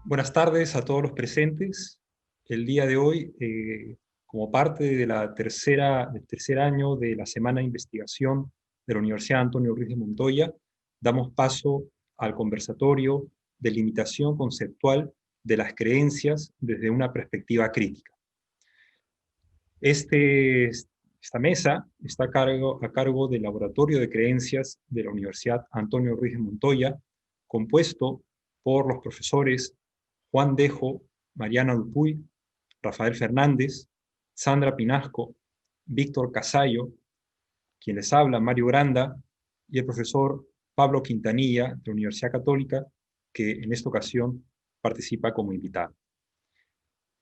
Buenas tardes a todos los presentes. El día de hoy, como parte de del tercer año de la Semana de Investigación de la Universidad Antonio Ruiz de Montoya, damos paso al conversatorio de limitación conceptual de las creencias desde una perspectiva crítica. Esta mesa está a cargo del Laboratorio de Creencias de la Universidad Antonio Ruiz de Montoya, compuesto por los profesores Juan Dejo, Mariana Dupuy, Rafael Fernández, Sandra Pinasco, Víctor Casayo, quien les habla, Mario Granda, y el profesor Pablo Quintanilla, de la Universidad Católica, que en esta ocasión participa como invitado.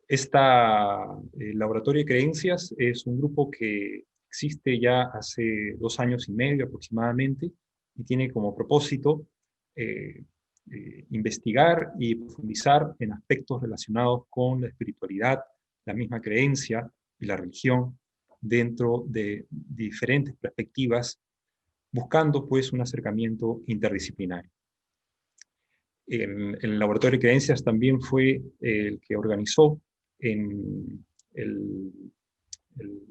El Laboratorio de Creencias es un grupo que existe ya hace 2 años y medio aproximadamente y tiene como propósito investigar y profundizar en aspectos relacionados con la espiritualidad, la misma creencia y la religión dentro de diferentes perspectivas, buscando pues un acercamiento interdisciplinario. El Laboratorio de Creencias también fue el que organizó en el, el,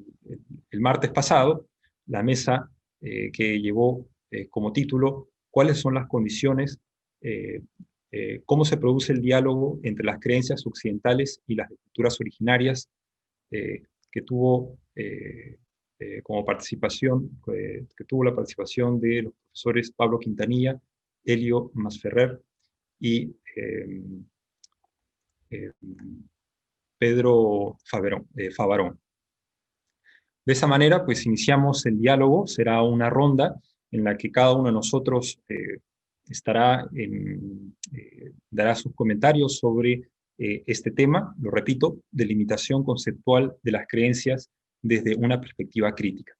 el martes pasado la mesa que llevó como título ¿Cuáles son las condiciones, cómo se produce el diálogo entre las creencias occidentales y las culturas originarias? Que tuvo como participación, que tuvo la participación de los profesores Pablo Quintanilla, Elio Masferrer y eh, Pedro Favarón. De esa manera, pues iniciamos el diálogo, será una ronda en la que cada uno de nosotros dará sus comentarios sobre este tema, lo repito, de limitación conceptual de las creencias desde una perspectiva crítica.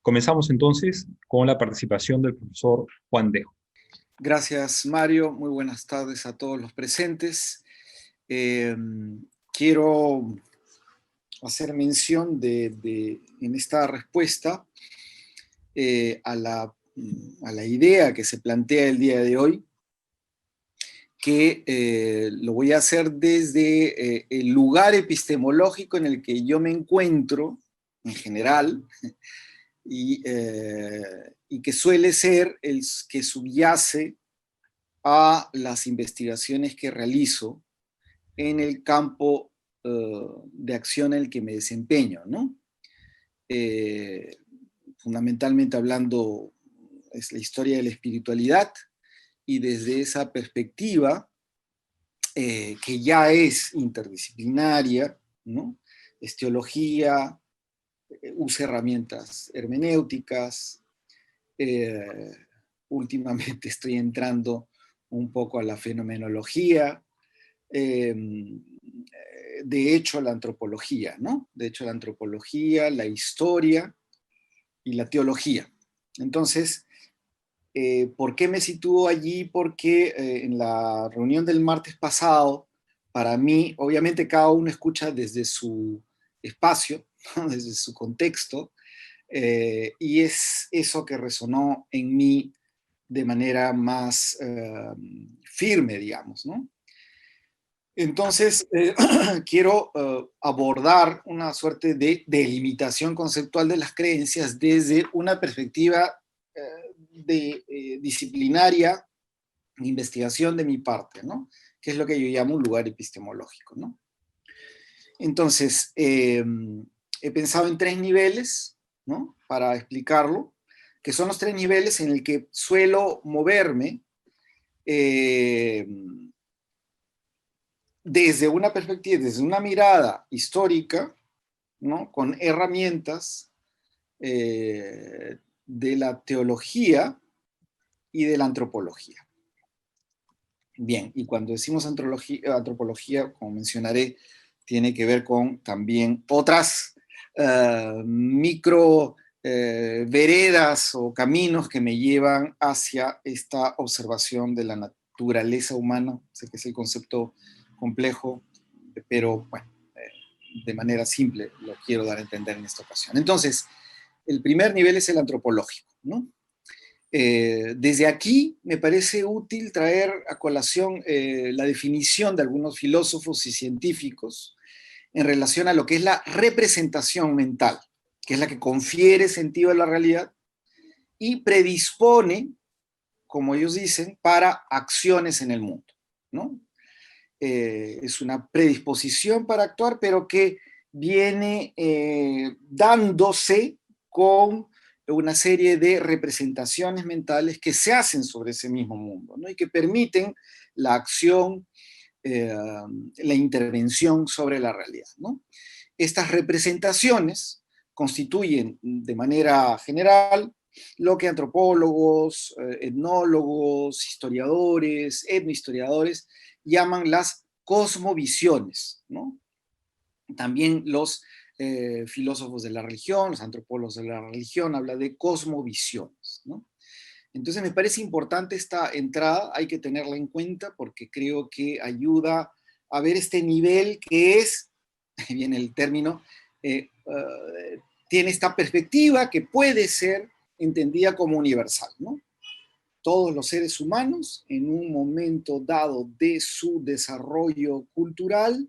Comenzamos entonces con la participación del profesor Juan Dejo. Gracias, Mario. Muy buenas tardes a todos los presentes. Quiero hacer mención en esta respuesta a la idea que se plantea el día de hoy, que lo voy a hacer desde el lugar epistemológico en el que yo me encuentro, en general, y que suele ser el que subyace a las investigaciones que realizo en el campo de acción en el que me desempeño, ¿no? Fundamentalmente hablando, es la historia de la espiritualidad, y desde esa perspectiva, que ya es interdisciplinaria, ¿no? Es teología, usa herramientas hermenéuticas, últimamente estoy entrando un poco a la fenomenología, de hecho la antropología, ¿no? De hecho la antropología, la historia y la teología. Entonces, ¿por qué me sitúo allí? Porque en la reunión del martes pasado, para mí, obviamente cada uno escucha desde su espacio, ¿no? Desde su contexto, y es eso que resonó en mí de manera más firme, digamos, ¿no? Entonces, quiero abordar una suerte de delimitación conceptual de las creencias desde una perspectiva disciplinaria, de investigación de mi parte, ¿no? Que es lo que yo llamo un lugar epistemológico, ¿no? Entonces, he pensado en 3 niveles, ¿no? Para explicarlo, que son los 3 niveles en el que suelo moverme desde una perspectiva, desde una mirada histórica, ¿no? Con herramientas de la teología y de la antropología. Bien, y cuando decimos antropología, como mencionaré, tiene que ver con también otras micro veredas o caminos que me llevan hacia esta observación de la naturaleza humana. Sé que es el concepto complejo, pero bueno, de manera simple lo quiero dar a entender en esta ocasión. Entonces, El primer nivel es el antropológico, ¿no? Desde aquí me parece útil traer a colación la definición de algunos filósofos y científicos en relación a lo que es la representación mental, que es la que confiere sentido a la realidad y predispone, como ellos dicen, para acciones en el mundo, ¿no? Es una predisposición para actuar, pero que viene dándose con una serie de representaciones mentales que se hacen sobre ese mismo mundo, ¿no? Y que permiten la acción, la intervención sobre la realidad, ¿no? Estas representaciones constituyen de manera general lo que antropólogos, etnólogos, historiadores, etnohistoriadores llaman las cosmovisiones, ¿no? También los filósofos de la religión, los antropólogos de la religión, hablan de cosmovisiones, ¿no? Entonces me parece importante esta entrada, hay que tenerla en cuenta porque creo que ayuda a ver este nivel que es, viene el término, tiene esta perspectiva que puede ser entendida como universal, ¿no? Todos los seres humanos, en un momento dado de su desarrollo cultural,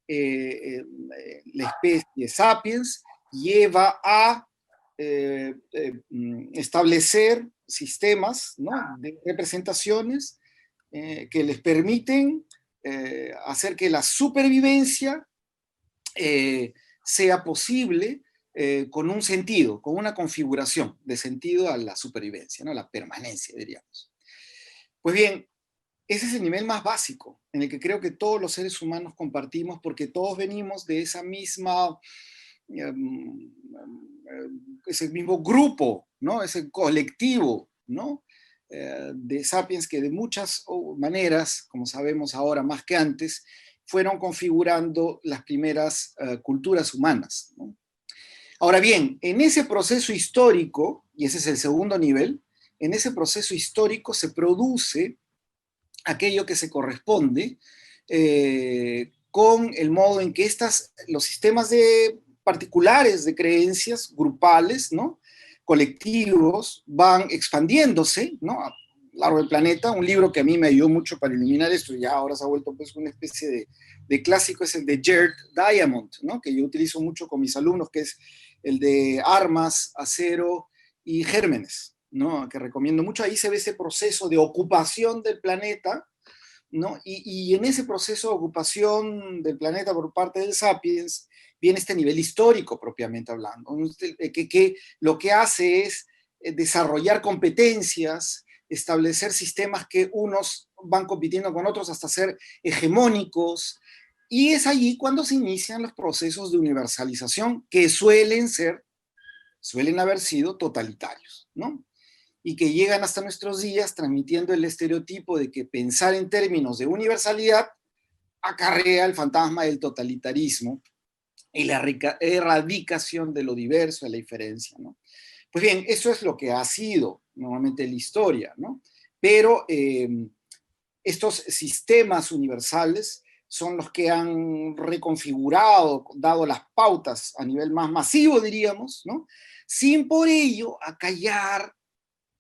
la especie sapiens lleva a establecer sistemas, ¿no?, de representaciones que les permiten hacer que la supervivencia sea posible con un sentido, con una configuración de sentido a la supervivencia, ¿no?, la permanencia, diríamos. Pues bien, ese es el nivel más básico, en el que creo que todos los seres humanos compartimos, porque todos venimos de esa misma, ese mismo grupo, ¿no?, ese colectivo, ¿no?, de sapiens que de muchas maneras, como sabemos ahora más que antes, fueron configurando las primeras culturas humanas, ¿no? Ahora bien, en ese proceso histórico, y ese es el segundo nivel, en ese proceso histórico se produce aquello que se corresponde con el modo en que los sistemas particulares de creencias grupales, ¿no?, colectivos, van expandiéndose, ¿no?, a lo largo del planeta. Un libro que a mí me ayudó mucho para eliminar esto, y ya ahora se ha vuelto pues una especie de clásico, es el de Jared Diamond, ¿no?, que yo utilizo mucho con mis alumnos, que es el de Armas, Acero y Gérmenes, ¿no?, que recomiendo mucho. Ahí se ve ese proceso de ocupación del planeta, ¿no? Y en ese proceso de ocupación del planeta por parte del Sapiens viene este nivel histórico propiamente hablando, que lo que hace es desarrollar competencias, establecer sistemas que unos van compitiendo con otros hasta ser hegemónicos, y es allí cuando se inician los procesos de universalización que suelen haber sido totalitarios, ¿no?, y que llegan hasta nuestros días transmitiendo el estereotipo de que pensar en términos de universalidad acarrea el fantasma del totalitarismo y la erradicación de lo diverso, de la diferencia, ¿no? Pues bien, eso es lo que ha sido normalmente la historia, ¿no? Pero estos sistemas universales son los que han reconfigurado, dado las pautas a nivel más masivo, diríamos, ¿no?, sin por ello acallar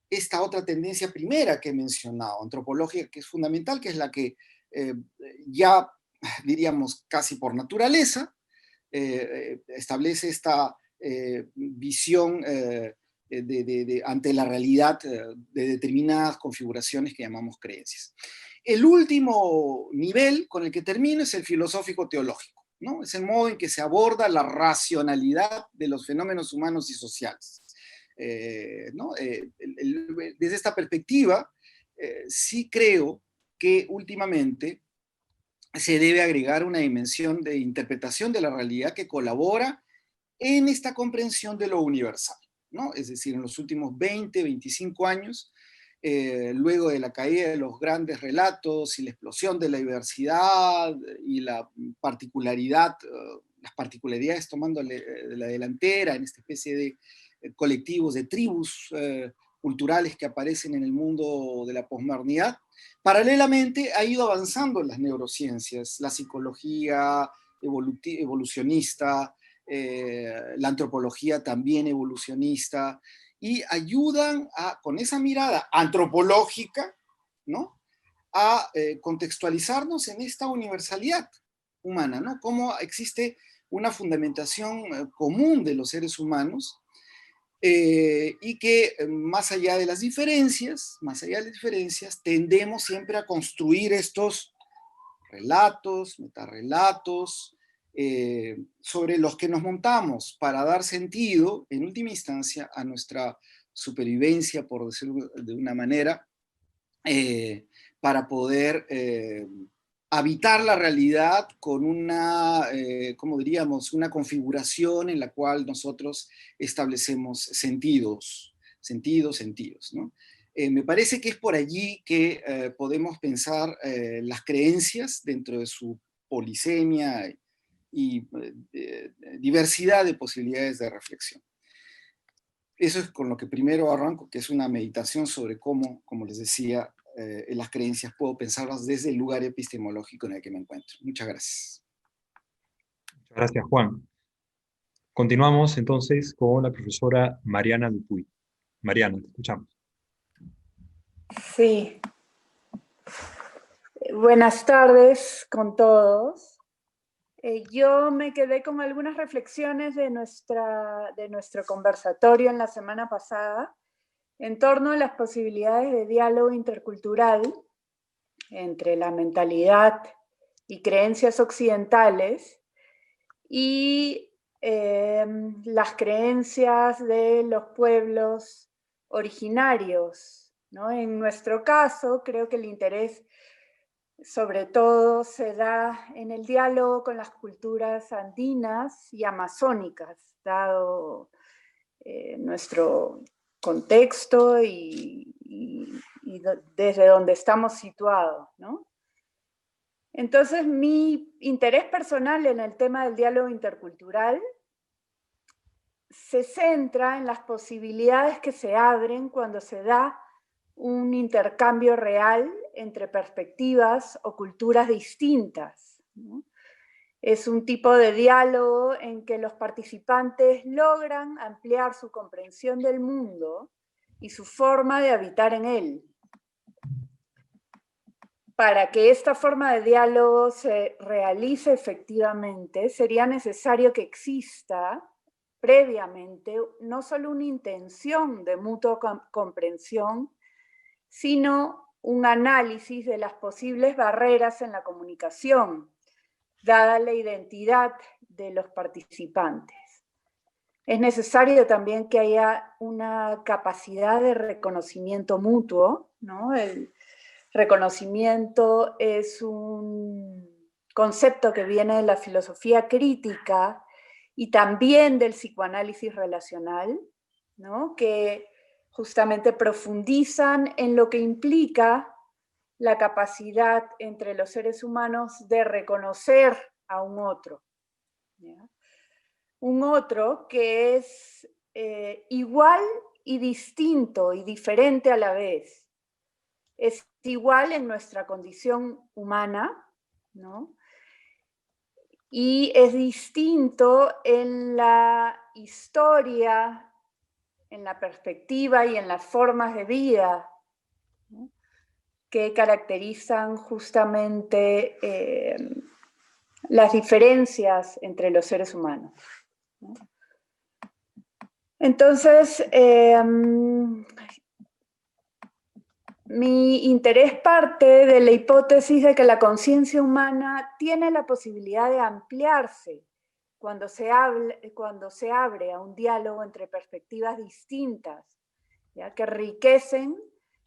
esta otra tendencia primera que he mencionado, antropológica, que es fundamental, que es la que ya diríamos casi por naturaleza establece esta visión ante la realidad de determinadas configuraciones que llamamos creencias. El último nivel con el que termino es el filosófico-teológico, ¿no? Es el modo en que se aborda la racionalidad de los fenómenos humanos y sociales. ¿No? Desde esta perspectiva, sí creo que últimamente se debe agregar una dimensión de interpretación de la realidad que colabora en esta comprensión de lo universal, ¿no? Es decir, en los últimos 20, 25 años, luego de la caída de los grandes relatos y la explosión de la diversidad y las particularidades tomando la delantera en esta especie de colectivos, de tribus culturales que aparecen en el mundo de la posmodernidad, paralelamente ha ido avanzando en las neurociencias, la psicología evolucionista, la antropología también evolucionista, y ayudan con esa mirada antropológica, ¿no?, a contextualizarnos en esta universalidad humana, ¿no? Cómo existe una fundamentación común de los seres humanos, y que más allá de las diferencias, tendemos siempre a construir estos relatos, metarrelatos, sobre los que nos montamos para dar sentido, en última instancia, a nuestra supervivencia, por decirlo de una manera, para poder habitar la realidad con una, ¿cómo diríamos?, una configuración en la cual nosotros establecemos sentidos, ¿no? Me parece que es por allí que podemos pensar las creencias dentro de su polisemia y diversidad de posibilidades de reflexión. Eso es con lo que primero arranco, que es una meditación sobre cómo, como les decía, las creencias puedo pensarlas desde el lugar epistemológico en el que me encuentro. Muchas gracias. Muchas gracias, Juan. Continuamos entonces con la profesora Mariana Dupuy. Mariana, te escuchamos. Sí. Buenas tardes con todos. Yo me quedé con algunas reflexiones de nuestro conversatorio en la semana pasada en torno a las posibilidades de diálogo intercultural entre la mentalidad y creencias occidentales y las creencias de los pueblos originarios, ¿no? En nuestro caso, creo que el interés sobre todo se da en el diálogo con las culturas andinas y amazónicas, dado nuestro contexto y desde donde estamos situados, ¿no? Entonces, mi interés personal en el tema del diálogo intercultural se centra en las posibilidades que se abren cuando se da un intercambio real entre perspectivas o culturas distintas, ¿no? Es un tipo de diálogo en que los participantes logran ampliar su comprensión del mundo y su forma de habitar en él. Para que esta forma de diálogo se realice efectivamente, sería necesario que exista previamente no solo una intención de mutua comprensión, sino un análisis de las posibles barreras en la comunicación, dada la identidad de los participantes. Es necesario también que haya una capacidad de reconocimiento mutuo, ¿no? El reconocimiento es un concepto que viene de la filosofía crítica y también del psicoanálisis relacional, ¿no? Que justamente profundizan en lo que implica la capacidad entre los seres humanos de reconocer a un otro, ¿ya? Un otro que es igual y distinto y diferente a la vez. Es igual en nuestra condición humana, ¿no? Y es distinto en la historia, en la perspectiva y en las formas de vida, ¿no?, que caracterizan justamente las diferencias entre los seres humanos, ¿no? Entonces, mi interés parte de la hipótesis de que la conciencia humana tiene la posibilidad de ampliarse cuando se abre a un diálogo entre perspectivas distintas, ¿ya?, que enriquecen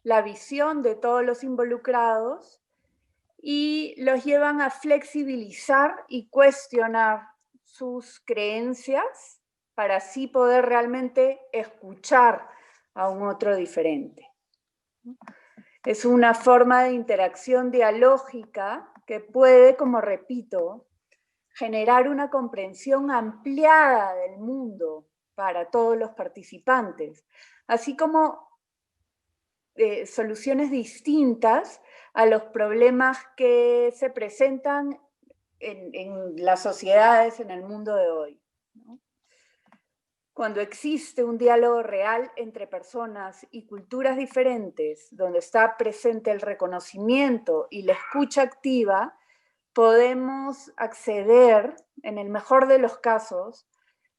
la visión de todos los involucrados y los llevan a flexibilizar y cuestionar sus creencias para así poder realmente escuchar a un otro diferente. Es una forma de interacción dialógica que puede, como repito, generar una comprensión ampliada del mundo para todos los participantes, así como soluciones distintas a los problemas que se presentan en las sociedades en el mundo de hoy, ¿no? Cuando existe un diálogo real entre personas y culturas diferentes, donde está presente el reconocimiento y la escucha activa, podemos acceder, en el mejor de los casos,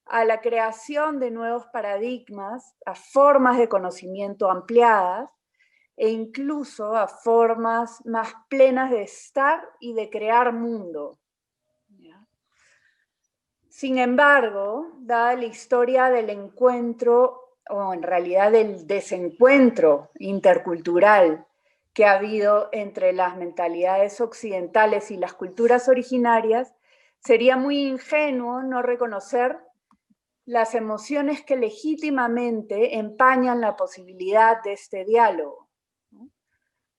a la creación de nuevos paradigmas, a formas de conocimiento ampliadas, e incluso a formas más plenas de estar y de crear mundo. Sin embargo, dada la historia del encuentro, o en realidad del desencuentro intercultural que ha habido entre las mentalidades occidentales y las culturas originarias, sería muy ingenuo no reconocer las emociones que legítimamente empañan la posibilidad de este diálogo, ¿no?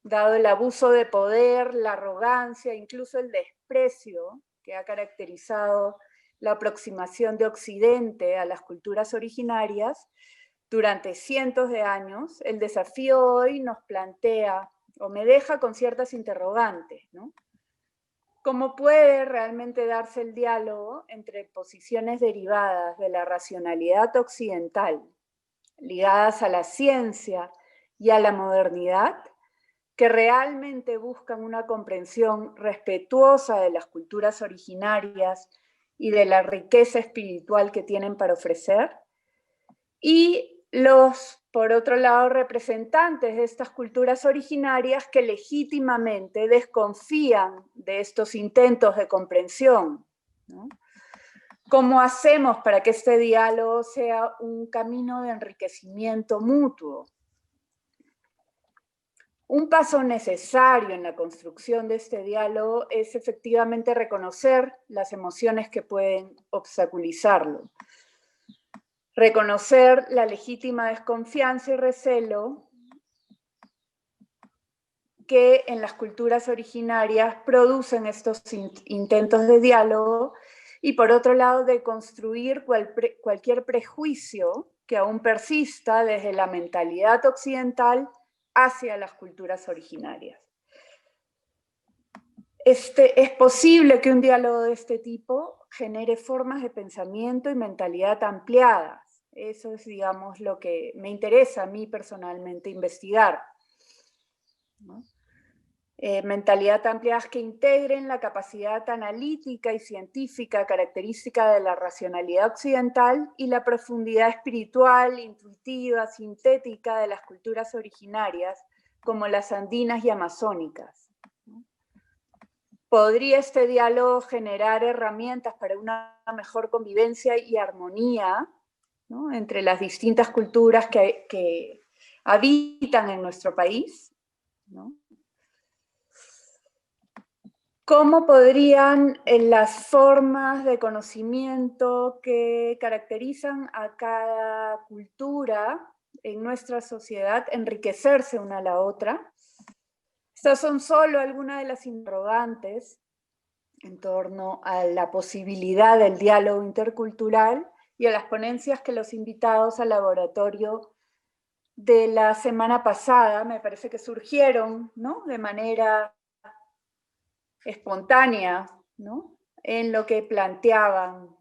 Dado el abuso de poder, la arrogancia, incluso el desprecio que ha caracterizado la aproximación de Occidente a las culturas originarias durante cientos de años, el desafío hoy nos plantea, o me deja con ciertas interrogantes, ¿no? ¿Cómo puede realmente darse el diálogo entre posiciones derivadas de la racionalidad occidental, ligadas a la ciencia y a la modernidad, que realmente buscan una comprensión respetuosa de las culturas originarias y de la riqueza espiritual que tienen para ofrecer? Y los, por otro lado, representantes de estas culturas originarias que legítimamente desconfían de estos intentos de comprensión, ¿no? ¿Cómo hacemos para que este diálogo sea un camino de enriquecimiento mutuo? Un paso necesario en la construcción de este diálogo es efectivamente reconocer las emociones que pueden obstaculizarlo. Reconocer la legítima desconfianza y recelo que en las culturas originarias producen estos intentos de diálogo y, por otro lado, de construir cualquier prejuicio que aún persista desde la mentalidad occidental hacia las culturas originarias. Es posible que un diálogo de este tipo genere formas de pensamiento y mentalidad ampliadas. Eso es, digamos, lo que me interesa a mí personalmente investigar, ¿no? Mentalidad ampliadas que integren la capacidad analítica y científica característica de la racionalidad occidental y la profundidad espiritual, intuitiva, sintética de las culturas originarias, como las andinas y amazónicas. ¿Podría este diálogo generar herramientas para una mejor convivencia y armonía, ¿no?, entre las distintas culturas que habitan en nuestro país, ¿no? ¿Cómo podrían las formas de conocimiento que caracterizan a cada cultura en nuestra sociedad enriquecerse una a la otra? Estas son solo algunas de las interrogantes en torno a la posibilidad del diálogo intercultural y a las ponencias que los invitados al laboratorio de la semana pasada me parece que surgieron, ¿no?, de manera espontánea, ¿no?, en lo que planteaban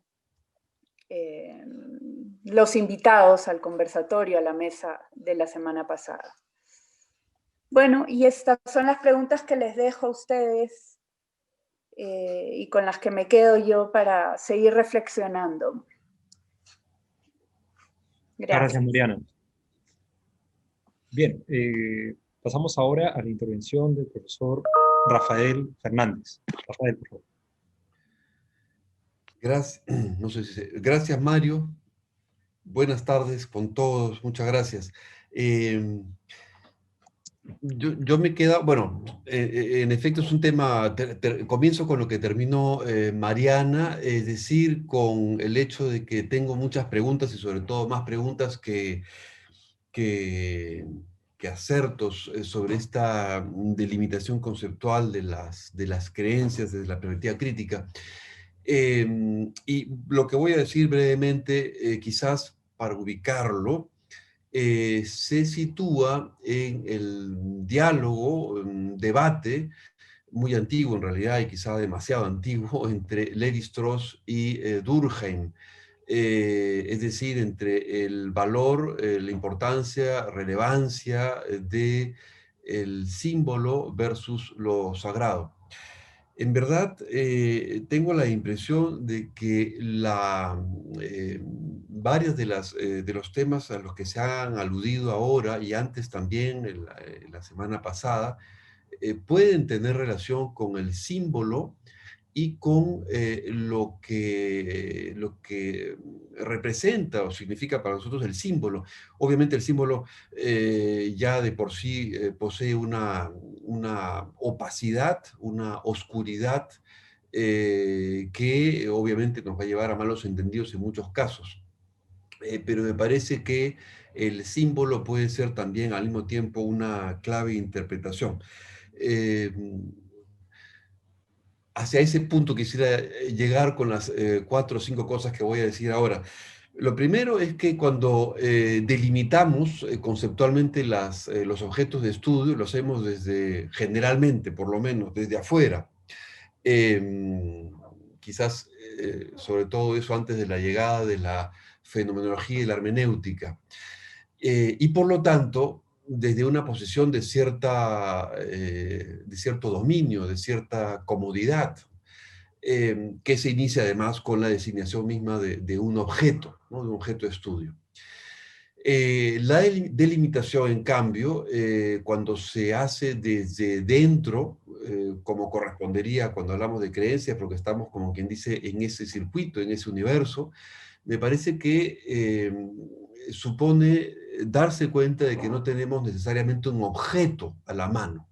los invitados al conversatorio, a la mesa de la semana pasada. Bueno, y estas son las preguntas que les dejo a ustedes y con las que me quedo yo para seguir reflexionando. Gracias, Mariana. Bien, pasamos ahora a la intervención del profesor Rafael Fernández. Rafael, por favor. Gracias, Mario. Buenas tardes con todos, muchas gracias. Yo me quedo, bueno, en efecto es un tema, comienzo con lo que terminó Mariana, es decir, con el hecho de que tengo muchas preguntas y sobre todo más preguntas que acertos sobre esta delimitación conceptual de las creencias desde la perspectiva crítica. Y lo que voy a decir brevemente, quizás para ubicarlo, se sitúa en el diálogo, debate, muy antiguo en realidad y quizá demasiado antiguo, entre Lévi-Strauss y Durkheim. es decir, entre el valor, la importancia, relevancia del símbolo versus lo sagrado. En verdad, tengo la impresión de que varios de los temas a los que se han aludido ahora y antes también, la semana pasada, pueden tener relación con el símbolo y con lo que representa o significa para nosotros el símbolo. Obviamente el símbolo ya de por sí posee una opacidad, una oscuridad que obviamente nos va a llevar a malos entendidos en muchos casos. Pero me parece que el símbolo puede ser también al mismo tiempo una clave de interpretación. Eh, Hacia ese punto quisiera llegar con las 4 o 5 cosas que voy a decir ahora. Lo primero es que cuando delimitamos conceptualmente los objetos de estudio, lo hacemos generalmente, por lo menos, desde afuera. Quizás, sobre todo eso antes de la llegada de la fenomenología y la hermenéutica. Y por lo tanto, desde una posición de cierto dominio, de cierta comodidad, que se inicia además con la designación misma de un objeto, ¿no? De un objeto de estudio. La delimitación, en cambio, cuando se hace desde dentro, como correspondería cuando hablamos de creencias, porque estamos, como quien dice, en ese circuito, en ese universo, me parece que supone darse cuenta de que no tenemos necesariamente un objeto a la mano,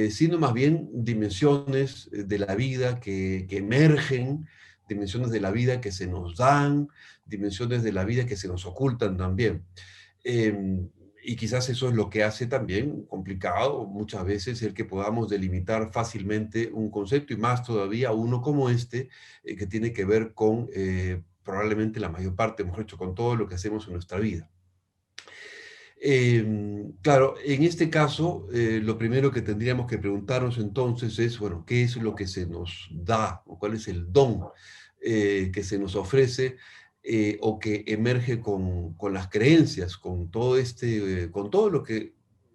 sino más bien dimensiones de la vida que emergen, dimensiones de la vida que se nos dan, dimensiones de la vida que se nos ocultan también. Y quizás eso es lo que hace también complicado muchas veces el que podamos delimitar fácilmente un concepto, y más todavía uno como este, que tiene que ver con probablemente la mayor parte, hemos hecho con todo lo que hacemos en nuestra vida. Claro, en este caso, lo primero que tendríamos que preguntarnos entonces es, bueno, ¿qué es lo que se nos da? ¿O cuál es el don que se nos ofrece o que emerge con las creencias, con todo con todo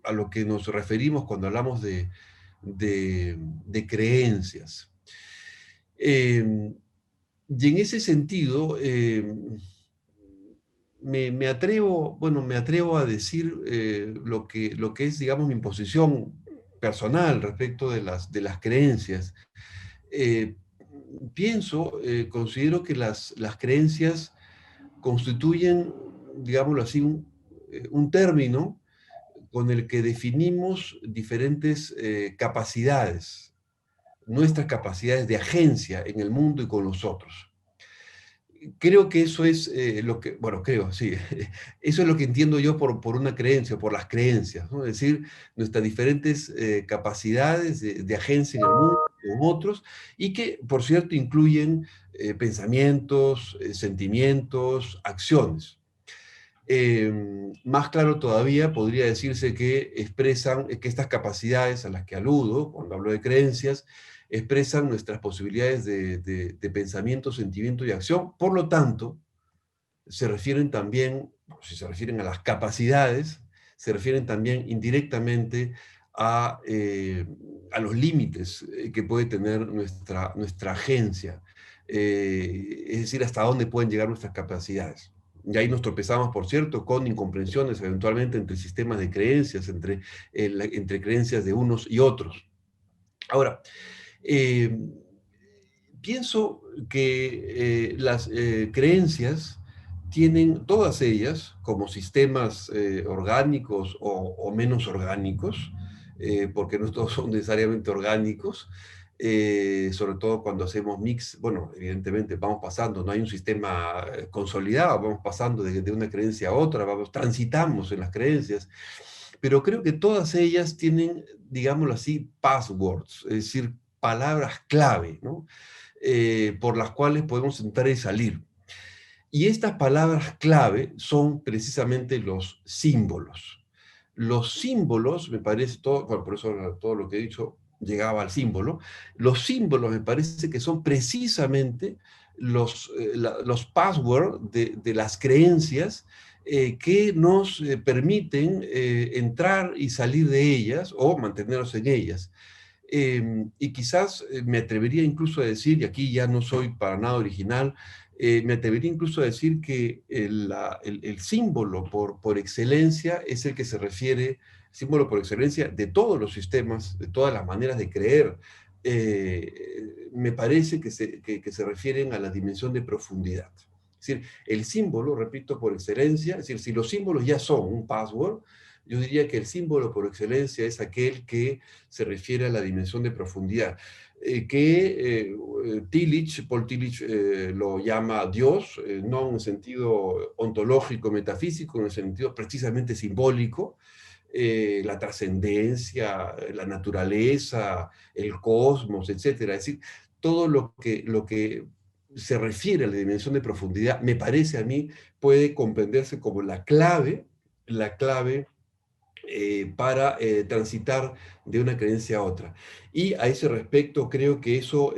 a lo que nos referimos cuando hablamos de creencias? Y en ese sentido, me atrevo a decir lo que es, digamos, mi posición personal respecto de las creencias. Eh, Considero que las creencias constituyen, digámoslo así, un término con el que definimos diferentes capacidades, nuestras capacidades de agencia en el mundo y con los otros. Creo que eso es sí, eso es lo que entiendo yo por una creencia, por las creencias, ¿no? Es decir, nuestras diferentes capacidades de agencia en el mundo, con otros, y que, por cierto, incluyen pensamientos, sentimientos, acciones. Más claro todavía, podría decirse que expresan, que estas capacidades a las que aludo cuando hablo de creencias, expresan nuestras posibilidades de pensamiento, sentimiento y acción. Por lo tanto, se refieren también, si se refieren a las capacidades, se refieren también indirectamente a los límites que puede tener nuestra agencia, es decir, hasta dónde pueden llegar nuestras capacidades. Y ahí nos tropezamos, por cierto, con incomprensiones eventualmente entre sistemas de creencias, entre creencias de unos y otros. Ahora, eh, pienso que las creencias tienen, todas ellas, como sistemas orgánicos o menos orgánicos, porque no todos son necesariamente orgánicos, sobre todo cuando hacemos mix, bueno, evidentemente vamos pasando, no hay un sistema consolidado, vamos pasando de una creencia a otra, transitamos en las creencias, pero creo que todas ellas tienen, digámoslo así, passwords, es decir, palabras clave, ¿no? Por las cuales podemos entrar y salir. Y estas palabras clave son precisamente los símbolos. Los símbolos, me parece, por eso todo lo que he dicho llegaba al símbolo, los símbolos me parece que son precisamente los passwords de las creencias que nos permiten entrar y salir de ellas o mantenernos en ellas. Y quizás me atrevería incluso a decir, y aquí ya no soy para nada original, me atrevería incluso a decir que el símbolo por excelencia es el que se refiere, símbolo por excelencia de todos los sistemas, de todas las maneras de creer. Me parece que se refieren a la dimensión de profundidad. Es decir, el símbolo, repito, por excelencia, es decir, si los símbolos ya son un password, yo diría que el símbolo por excelencia es aquel que se refiere a la dimensión de profundidad, Paul Tillich lo llama Dios, no en un sentido ontológico, metafísico, en un sentido precisamente simbólico, la trascendencia, la naturaleza, el cosmos, etc. Es decir, todo lo que se refiere a la dimensión de profundidad, me parece a mí, puede comprenderse como la clave para transitar de una creencia a otra. Y a ese respecto creo que eso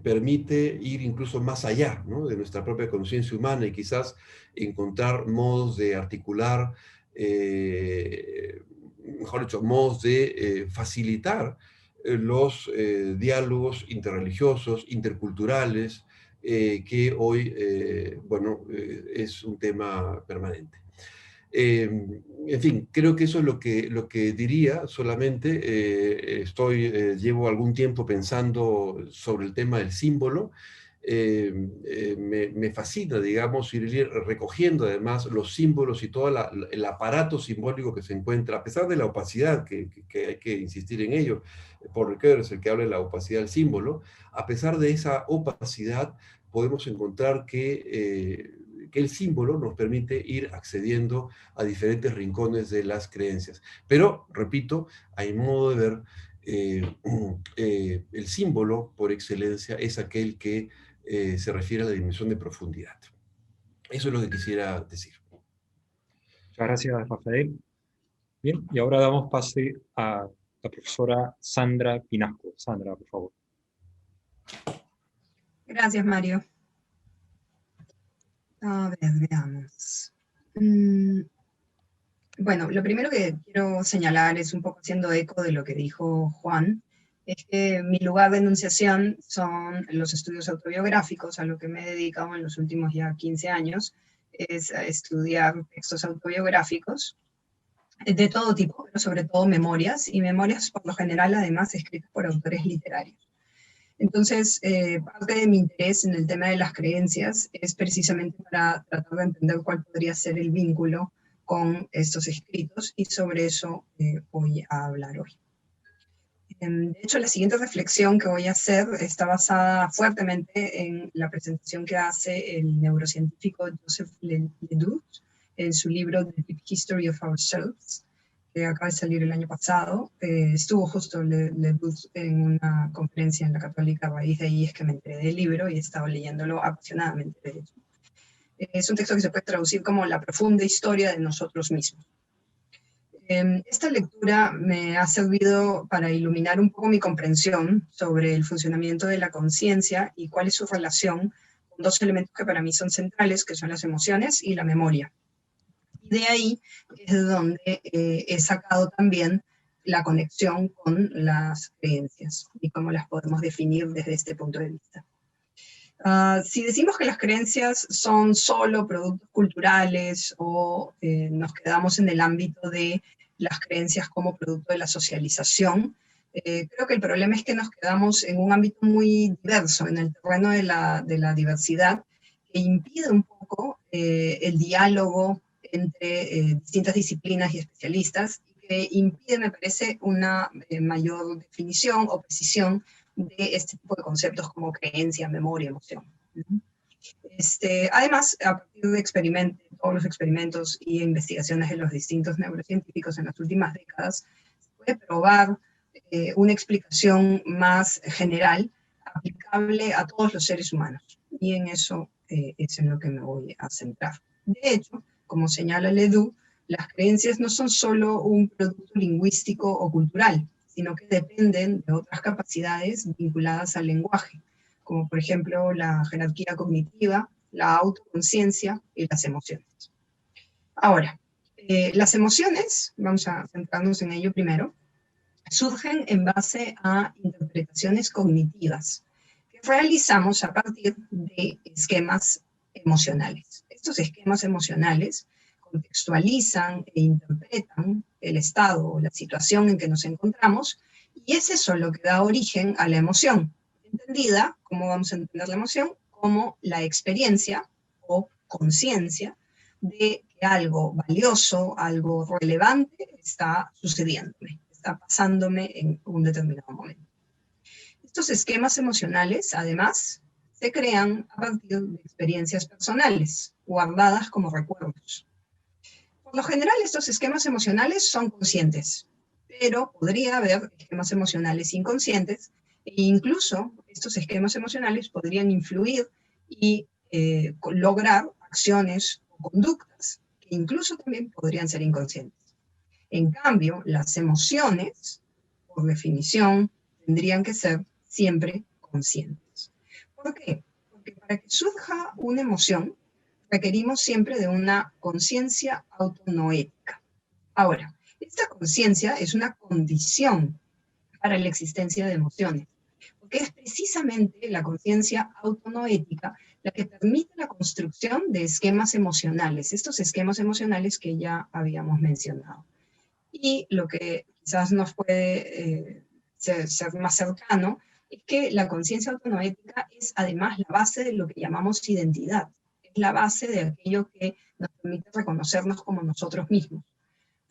permite ir incluso más allá, ¿no?, de nuestra propia conciencia humana y quizás encontrar modos de articular, mejor dicho, modos de facilitar los diálogos interreligiosos, interculturales, que hoy, es un tema permanente. En fin, creo que eso es lo que diría solamente. Llevo algún tiempo pensando sobre el tema del símbolo. Me fascina, digamos, ir recogiendo además los símbolos y todo el aparato simbólico que se encuentra, a pesar de la opacidad, que hay que insistir en ello. Paul Ricoeur es el que habla de la opacidad del símbolo. A pesar de esa opacidad, podemos encontrar que el símbolo nos permite ir accediendo a diferentes rincones de las creencias. Pero, repito, a mi modo de ver, el símbolo por excelencia es aquel que se refiere a la dimensión de profundidad. Eso es lo que quisiera decir. Muchas gracias, Rafael. Bien, y ahora damos pase a la profesora Sandra Pinasco. Sandra, por favor. Gracias, Mario. A ver, veamos. Bueno, lo primero que quiero señalar es un poco haciendo eco de lo que dijo Juan, es que mi lugar de enunciación son los estudios autobiográficos, a lo que me he dedicado en los últimos ya 15 años, es a estudiar textos autobiográficos de todo tipo, pero sobre todo memorias, y memorias por lo general además escritas por autores literarios. Entonces, parte de mi interés en el tema de las creencias es precisamente para tratar de entender cuál podría ser el vínculo con estos escritos, y sobre eso voy a hablar hoy. De hecho, la siguiente reflexión que voy a hacer está basada fuertemente en la presentación que hace el neurocientífico Joseph Ledoux en su libro The Deep History of Ourselves, que acaba de salir el año pasado. Estuvo justo Ledoux en una conferencia en la Católica, a raíz de ahí es que me enteré del libro y he estado leyéndolo apasionadamente, de hecho. Es un texto que se puede traducir como la profunda historia de nosotros mismos. Esta lectura me ha servido para iluminar un poco mi comprensión sobre el funcionamiento de la conciencia y cuál es su relación con dos elementos que para mí son centrales, que son las emociones y la memoria. Y de ahí es de donde he sacado también la conexión con las creencias y cómo las podemos definir desde este punto de vista. Si decimos que las creencias son solo productos culturales o nos quedamos en el ámbito de las creencias como producto de la socialización, creo que el problema es que nos quedamos en un ámbito muy diverso, en el terreno de la diversidad, que impide un poco el diálogo entre distintas disciplinas y especialistas, y que impide, me parece, una mayor definición o precisión de este tipo de conceptos como creencia, memoria, emoción. Además, a partir de todos los experimentos y investigaciones de los distintos neurocientíficos en las últimas décadas, se puede probar una explicación más general, aplicable a todos los seres humanos. Y en eso es en lo que me voy a centrar. De hecho, como señala Ledoux, las creencias no son solo un producto lingüístico o cultural, sino que dependen de otras capacidades vinculadas al lenguaje, como por ejemplo la jerarquía cognitiva, la autoconciencia y las emociones. Ahora, las emociones, vamos a centrarnos en ello primero, surgen en base a interpretaciones cognitivas que realizamos a partir de esquemas emocionales. Estos esquemas emocionales contextualizan e interpretan el estado o la situación en que nos encontramos, y es eso lo que da origen a la emoción, entendida, ¿cómo vamos a entender la emoción? Como la experiencia o conciencia de que algo valioso, algo relevante está sucediéndome, está pasándome en un determinado momento. Estos esquemas emocionales, además, se crean a partir de experiencias personales, guardadas como recuerdos. Por lo general, estos esquemas emocionales son conscientes, pero podría haber esquemas emocionales inconscientes, e incluso estos esquemas emocionales podrían influir y lograr acciones o conductas que incluso también podrían ser inconscientes. En cambio, las emociones, por definición, tendrían que ser siempre conscientes. ¿Por qué? Porque para que surja una emoción, requerimos siempre de una conciencia autonoética. Ahora, esta conciencia es una condición para la existencia de emociones, porque es precisamente la conciencia autonoética la que permite la construcción de esquemas emocionales, estos esquemas emocionales que ya habíamos mencionado. Y lo que quizás nos puede ser más cercano es que la conciencia autonoética es además la base de lo que llamamos identidad. Es la base de aquello que nos permite reconocernos como nosotros mismos.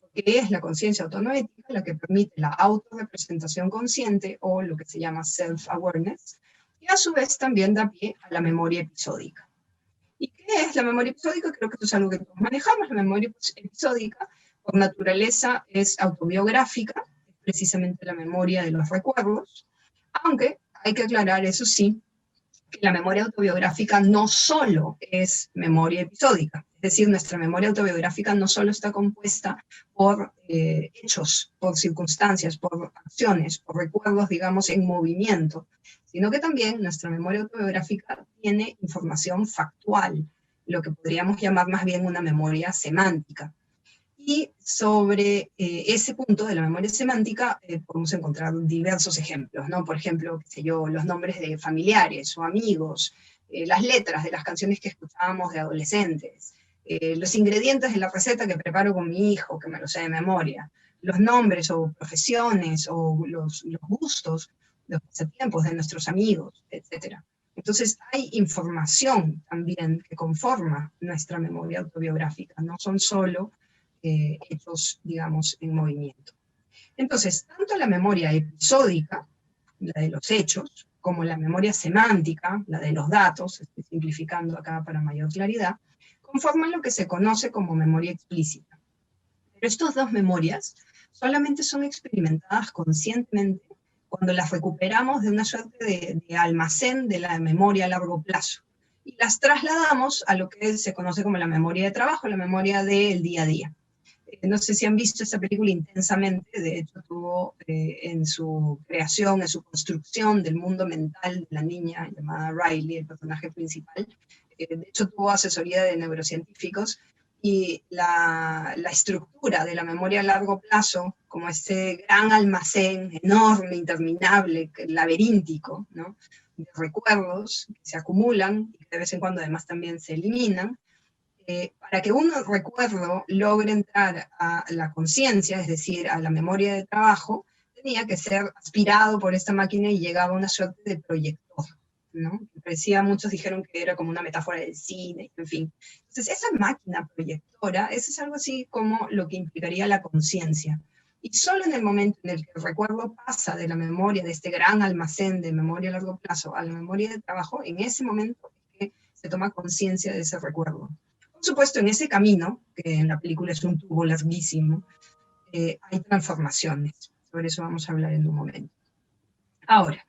Porque es la conciencia autonoética la que permite la autorrepresentación consciente, o lo que se llama self-awareness, y a su vez también da pie a la memoria episódica. ¿Y qué es la memoria episódica? Creo que esto es algo que todos manejamos. La memoria episódica, por naturaleza, es autobiográfica, es precisamente la memoria de los recuerdos, aunque hay que aclarar, eso sí, que la memoria autobiográfica no solo es memoria episódica. Es decir, nuestra memoria autobiográfica no solo está compuesta por hechos, por circunstancias, por acciones, por recuerdos, digamos, en movimiento, sino que también nuestra memoria autobiográfica tiene información factual, lo que podríamos llamar más bien una memoria semántica. Y sobre ese punto de la memoria semántica podemos encontrar diversos ejemplos, ¿no? Por ejemplo, qué sé yo, los nombres de familiares o amigos, las letras de las canciones que escuchábamos de adolescentes, los ingredientes de la receta que preparo con mi hijo, que me lo sé de memoria, los nombres o profesiones o los gustos, los pasatiempos de nuestros amigos, etc. Entonces hay información también que conforma nuestra memoria autobiográfica, no son solo hechos, digamos, en movimiento. Entonces, tanto la memoria episódica, la de los hechos, como la memoria semántica, la de los datos, estoy simplificando acá para mayor claridad, conforman lo que se conoce como memoria explícita. Pero estas dos memorias solamente son experimentadas conscientemente cuando las recuperamos de una suerte de almacén de la memoria a largo plazo y las trasladamos a lo que se conoce como la memoria de trabajo, la memoria del día a día. No sé si han visto esta película Intensamente, de hecho tuvo en su creación, en su construcción del mundo mental de la niña llamada Riley, el personaje principal, de hecho tuvo asesoría de neurocientíficos, y la estructura de la memoria a largo plazo, como este gran almacén enorme, interminable, laberíntico, ¿no?, de recuerdos que se acumulan y que de vez en cuando además también se eliminan, para que un recuerdo logre entrar a la conciencia, es decir, a la memoria de trabajo, tenía que ser aspirado por esta máquina y llegaba a una suerte de proyector, ¿no? Parecía, muchos dijeron que era como una metáfora del cine, en fin. Entonces, esa máquina proyectora, eso es algo así como lo que implicaría la conciencia. Y solo en el momento en el que el recuerdo pasa de la memoria, de este gran almacén de memoria a largo plazo, a la memoria de trabajo, en ese momento es que se toma conciencia de ese recuerdo. Por supuesto, en ese camino, que en la película es un tubo larguísimo, hay transformaciones. Sobre eso vamos a hablar en un momento. Ahora,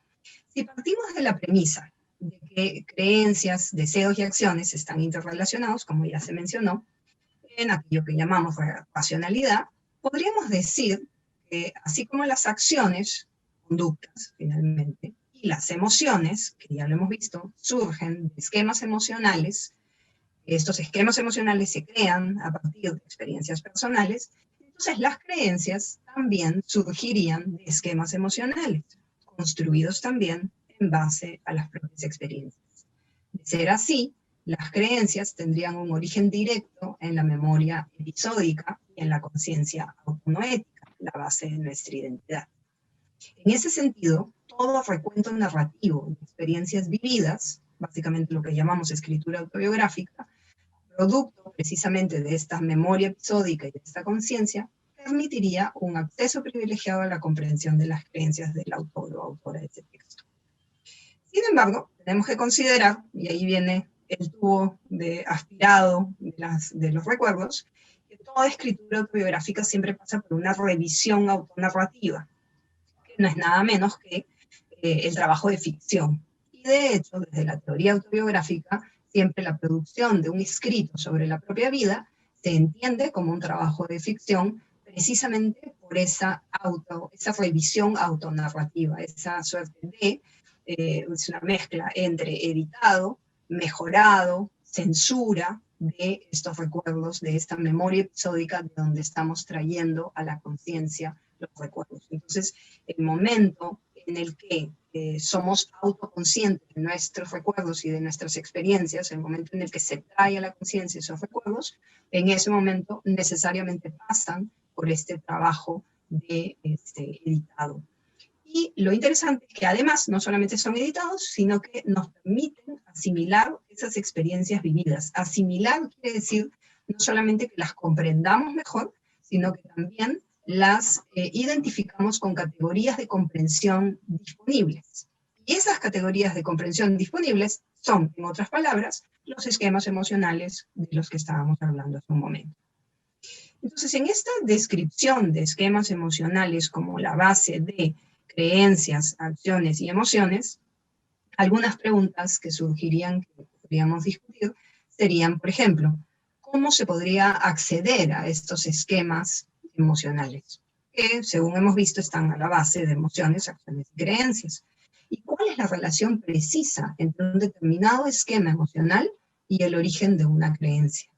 si partimos de la premisa de que creencias, deseos y acciones están interrelacionados, como ya se mencionó, en aquello que llamamos racionalidad, podríamos decir que así como las acciones, conductas finalmente, Y las emociones, que ya lo hemos visto, surgen de esquemas emocionales. Estos esquemas emocionales se crean a partir de experiencias personales. Entonces las creencias también surgirían de esquemas emocionales, construidos también en base a las propias experiencias. De ser así, las creencias tendrían un origen directo en la memoria episódica y en la conciencia autonoética, la base de nuestra identidad. En ese sentido, todo recuento narrativo de experiencias vividas, básicamente lo que llamamos escritura autobiográfica, producto precisamente de esta memoria episódica y de esta conciencia, permitiría un acceso privilegiado a la comprensión de las creencias del autor o autora de ese texto. Sin embargo, tenemos que considerar, y ahí viene el tubo de aspirado de los recuerdos, que toda escritura autobiográfica siempre pasa por una revisión autonarrativa, que no es nada menos que el trabajo de ficción. Y de hecho, desde la teoría autobiográfica, siempre la producción de un escrito sobre la propia vida se entiende como un trabajo de ficción precisamente por esa revisión autonarrativa, esa suerte de, es una mezcla entre editado, mejorado, censura de estos recuerdos, de esta memoria episódica de donde estamos trayendo a la conciencia los recuerdos. Entonces, el momento en el que somos autoconscientes de nuestros recuerdos y de nuestras experiencias, el momento en el que se trae a la conciencia esos recuerdos, en ese momento necesariamente pasan por este trabajo de editado. Y lo interesante es que además no solamente son editados, sino que nos permiten asimilar esas experiencias vividas. Asimilar quiere decir no solamente que las comprendamos mejor, sino que también las identificamos con categorías de comprensión disponibles. Y esas categorías de comprensión disponibles son, en otras palabras, los esquemas emocionales de los que estábamos hablando hace un momento. Entonces, en esta descripción de esquemas emocionales como la base de creencias, acciones y emociones, algunas preguntas que surgirían, que podríamos discutir, serían, por ejemplo, ¿cómo se podría acceder a estos esquemas emocionales? Que, según hemos visto, están a la base de emociones, acciones y creencias. ¿Y cuál es la relación precisa entre un determinado esquema emocional y el origen de una creencia?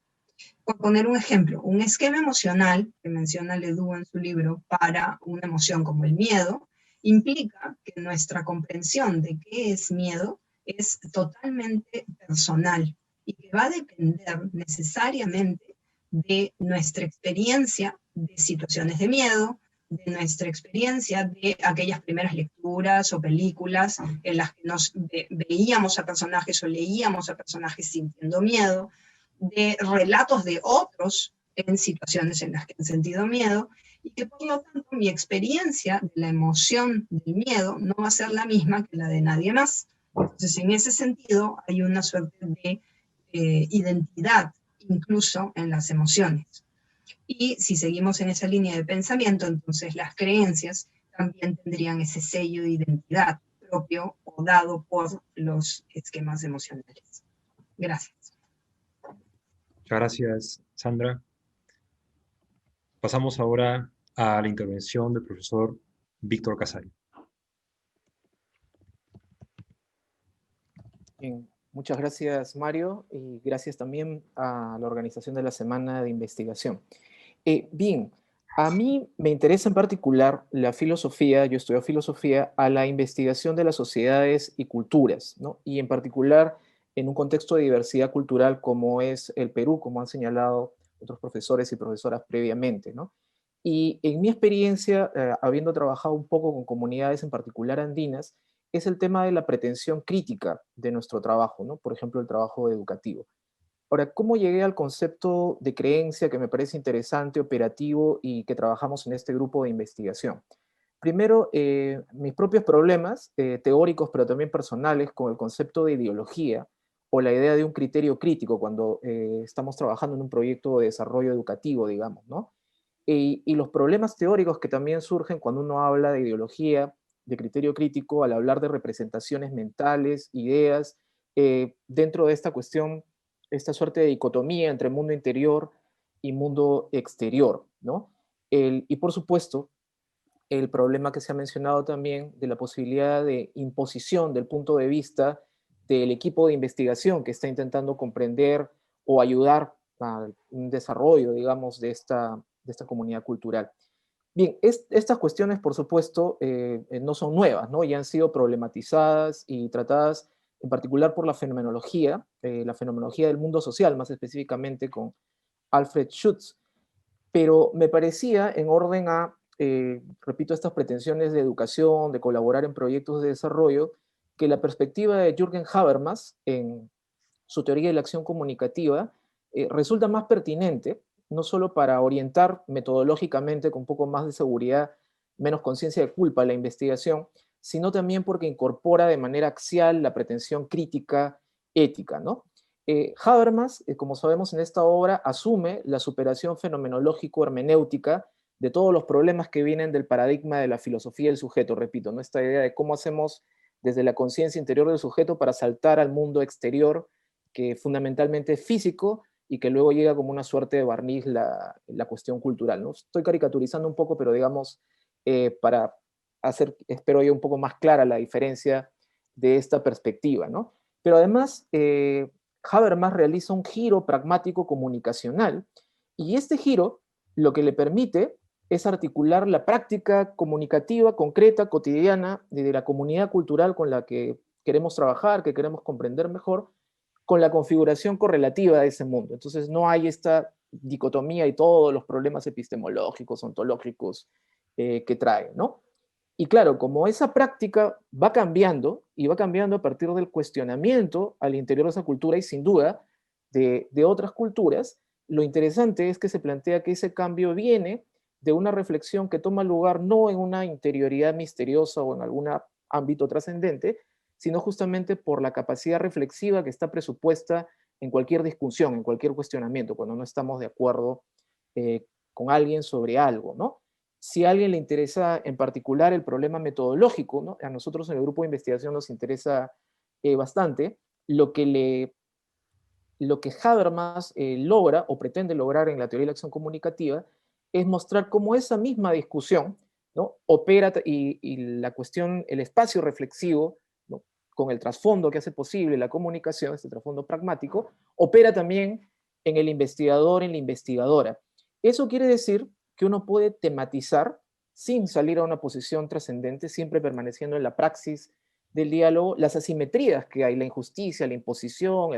Por poner un ejemplo, un esquema emocional, que menciona Ledoux en su libro, para una emoción como el miedo, implica que nuestra comprensión de qué es miedo es totalmente personal y que va a depender necesariamente de nuestra experiencia de situaciones de miedo, de nuestra experiencia de aquellas primeras lecturas o películas en las que nos veíamos a personajes o leíamos a personajes sintiendo miedo, de relatos de otros en situaciones en las que han sentido miedo, y que por lo tanto mi experiencia de la emoción del miedo no va a ser la misma que la de nadie más. Entonces, en ese sentido, hay una suerte de identidad incluso en las emociones. Y si seguimos en esa línea de pensamiento, entonces las creencias también tendrían ese sello de identidad propio o dado por los esquemas emocionales. Gracias. Muchas gracias, Sandra. Pasamos ahora a la intervención del profesor Víctor Casay. Bien, muchas gracias, Mario, y gracias también a la organización de la Semana de Investigación. Bien, a mí me interesa en particular la filosofía, yo estudio filosofía, a la investigación de las sociedades y culturas, ¿no? Y en particular en un contexto de diversidad cultural como es el Perú, como han señalado otros profesores y profesoras previamente, ¿no? Y en mi experiencia, habiendo trabajado un poco con comunidades en particular andinas, es el tema de la pretensión crítica de nuestro trabajo, ¿no? Por ejemplo, el trabajo educativo. Ahora, ¿cómo llegué al concepto de creencia que me parece interesante, operativo y que trabajamos en este grupo de investigación? Primero, mis propios problemas teóricos, pero también personales, con el concepto de ideología o la idea de un criterio crítico cuando estamos trabajando en un proyecto de desarrollo educativo, digamos, ¿no? Y los problemas teóricos que también surgen cuando uno habla de ideología, de criterio crítico, al hablar de representaciones mentales, ideas, dentro de esta cuestión, esta suerte de dicotomía entre mundo interior y mundo exterior, ¿no? Y por supuesto, el problema que se ha mencionado también de la posibilidad de imposición del punto de vista del equipo de investigación que está intentando comprender o ayudar a un desarrollo, digamos, de esta comunidad cultural. Bien, estas cuestiones, por supuesto, no son nuevas, ¿no? Ya han sido problematizadas y tratadas en particular por la fenomenología del mundo social, más específicamente con Alfred Schutz. Pero me parecía, en orden a, repito, estas pretensiones de educación, de colaborar en proyectos de desarrollo, que la perspectiva de Jürgen Habermas en su teoría de la acción comunicativa resulta más pertinente, no solo para orientar metodológicamente con un poco más de seguridad, menos conciencia de culpa la investigación, sino también porque incorpora de manera axial la pretensión crítica ética, ¿no? Habermas, como sabemos en esta obra, asume la superación fenomenológico-hermenéutica de todos los problemas que vienen del paradigma de la filosofía del sujeto, repito, ¿no? Esta idea de cómo hacemos desde la conciencia interior del sujeto para saltar al mundo exterior, que fundamentalmente es físico y que luego llega como una suerte de barniz la cuestión cultural, ¿no? Estoy caricaturizando un poco, pero digamos, para hacer, espero yo, un poco más clara la diferencia de esta perspectiva, ¿no? Pero además, Habermas realiza un giro pragmático comunicacional, y este giro lo que le permite es articular la práctica comunicativa concreta, cotidiana, de la comunidad cultural con la que queremos trabajar, que queremos comprender mejor, con la configuración correlativa de ese mundo. Entonces no hay esta dicotomía y todos los problemas epistemológicos, ontológicos que trae, ¿no? Y claro, como esa práctica va cambiando, y va cambiando a partir del cuestionamiento al interior de esa cultura y sin duda de otras culturas, lo interesante es que se plantea que ese cambio viene de una reflexión que toma lugar no en una interioridad misteriosa o en algún ámbito trascendente, sino justamente por la capacidad reflexiva que está presupuesta en cualquier discusión, en cualquier cuestionamiento, cuando no estamos de acuerdo con alguien sobre algo, ¿no? Si a alguien le interesa en particular el problema metodológico, ¿no? A nosotros en el grupo de investigación nos interesa bastante, lo que Habermas logra o pretende lograr en la teoría de la acción comunicativa es mostrar cómo esa misma discusión, ¿no? Opera y la cuestión, el espacio reflexivo, ¿no? Con el trasfondo que hace posible la comunicación, este trasfondo pragmático, opera también en el investigador, en la investigadora. Eso quiere decir que uno puede tematizar sin salir a una posición trascendente, siempre permaneciendo en la praxis del diálogo, las asimetrías que hay, la injusticia, la imposición,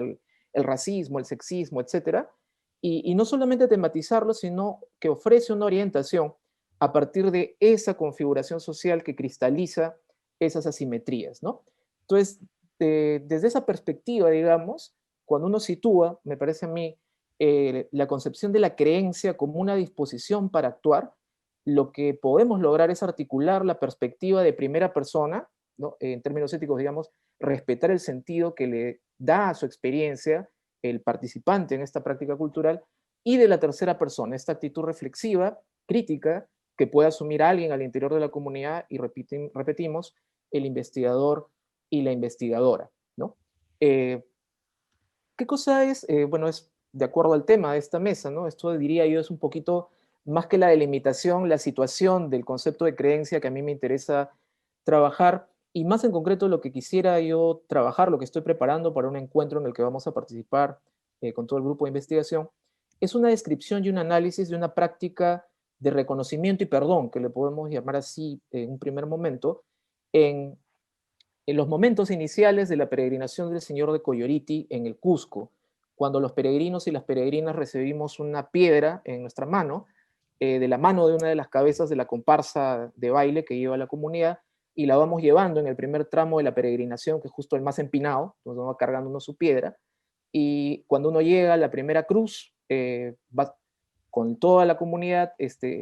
el racismo, el sexismo, etc. Y no solamente tematizarlo, sino que ofrece una orientación a partir de esa configuración social que cristaliza esas asimetrías, ¿no? Entonces, desde esa perspectiva, digamos, cuando uno sitúa, me parece a mí, la concepción de la creencia como una disposición para actuar, lo que podemos lograr es articular la perspectiva de primera persona, ¿no? En términos éticos, digamos, respetar el sentido que le da a su experiencia el participante en esta práctica cultural, y de la tercera persona, esta actitud reflexiva, crítica, que puede asumir alguien al interior de la comunidad, y repetimos, el investigador y la investigadora, ¿no? ¿Qué cosa es? Bueno, es de acuerdo al tema de esta mesa, ¿no? Esto diría yo es un poquito más que la delimitación, la situación del concepto de creencia que a mí me interesa trabajar, y más en concreto lo que quisiera yo trabajar, lo que estoy preparando para un encuentro en el que vamos a participar con todo el grupo de investigación, es una descripción y un análisis de una práctica de reconocimiento y perdón, que le podemos llamar así en un primer momento, en los momentos iniciales de la peregrinación del Señor de Coyoriti en el Cusco, cuando los peregrinos y las peregrinas recibimos una piedra en nuestra mano, de la mano de una de las cabezas de la comparsa de baile que lleva la comunidad, y la vamos llevando en el primer tramo de la peregrinación, que es justo el más empinado, donde va cargando uno su piedra, y cuando uno llega a la primera cruz, va con toda la comunidad,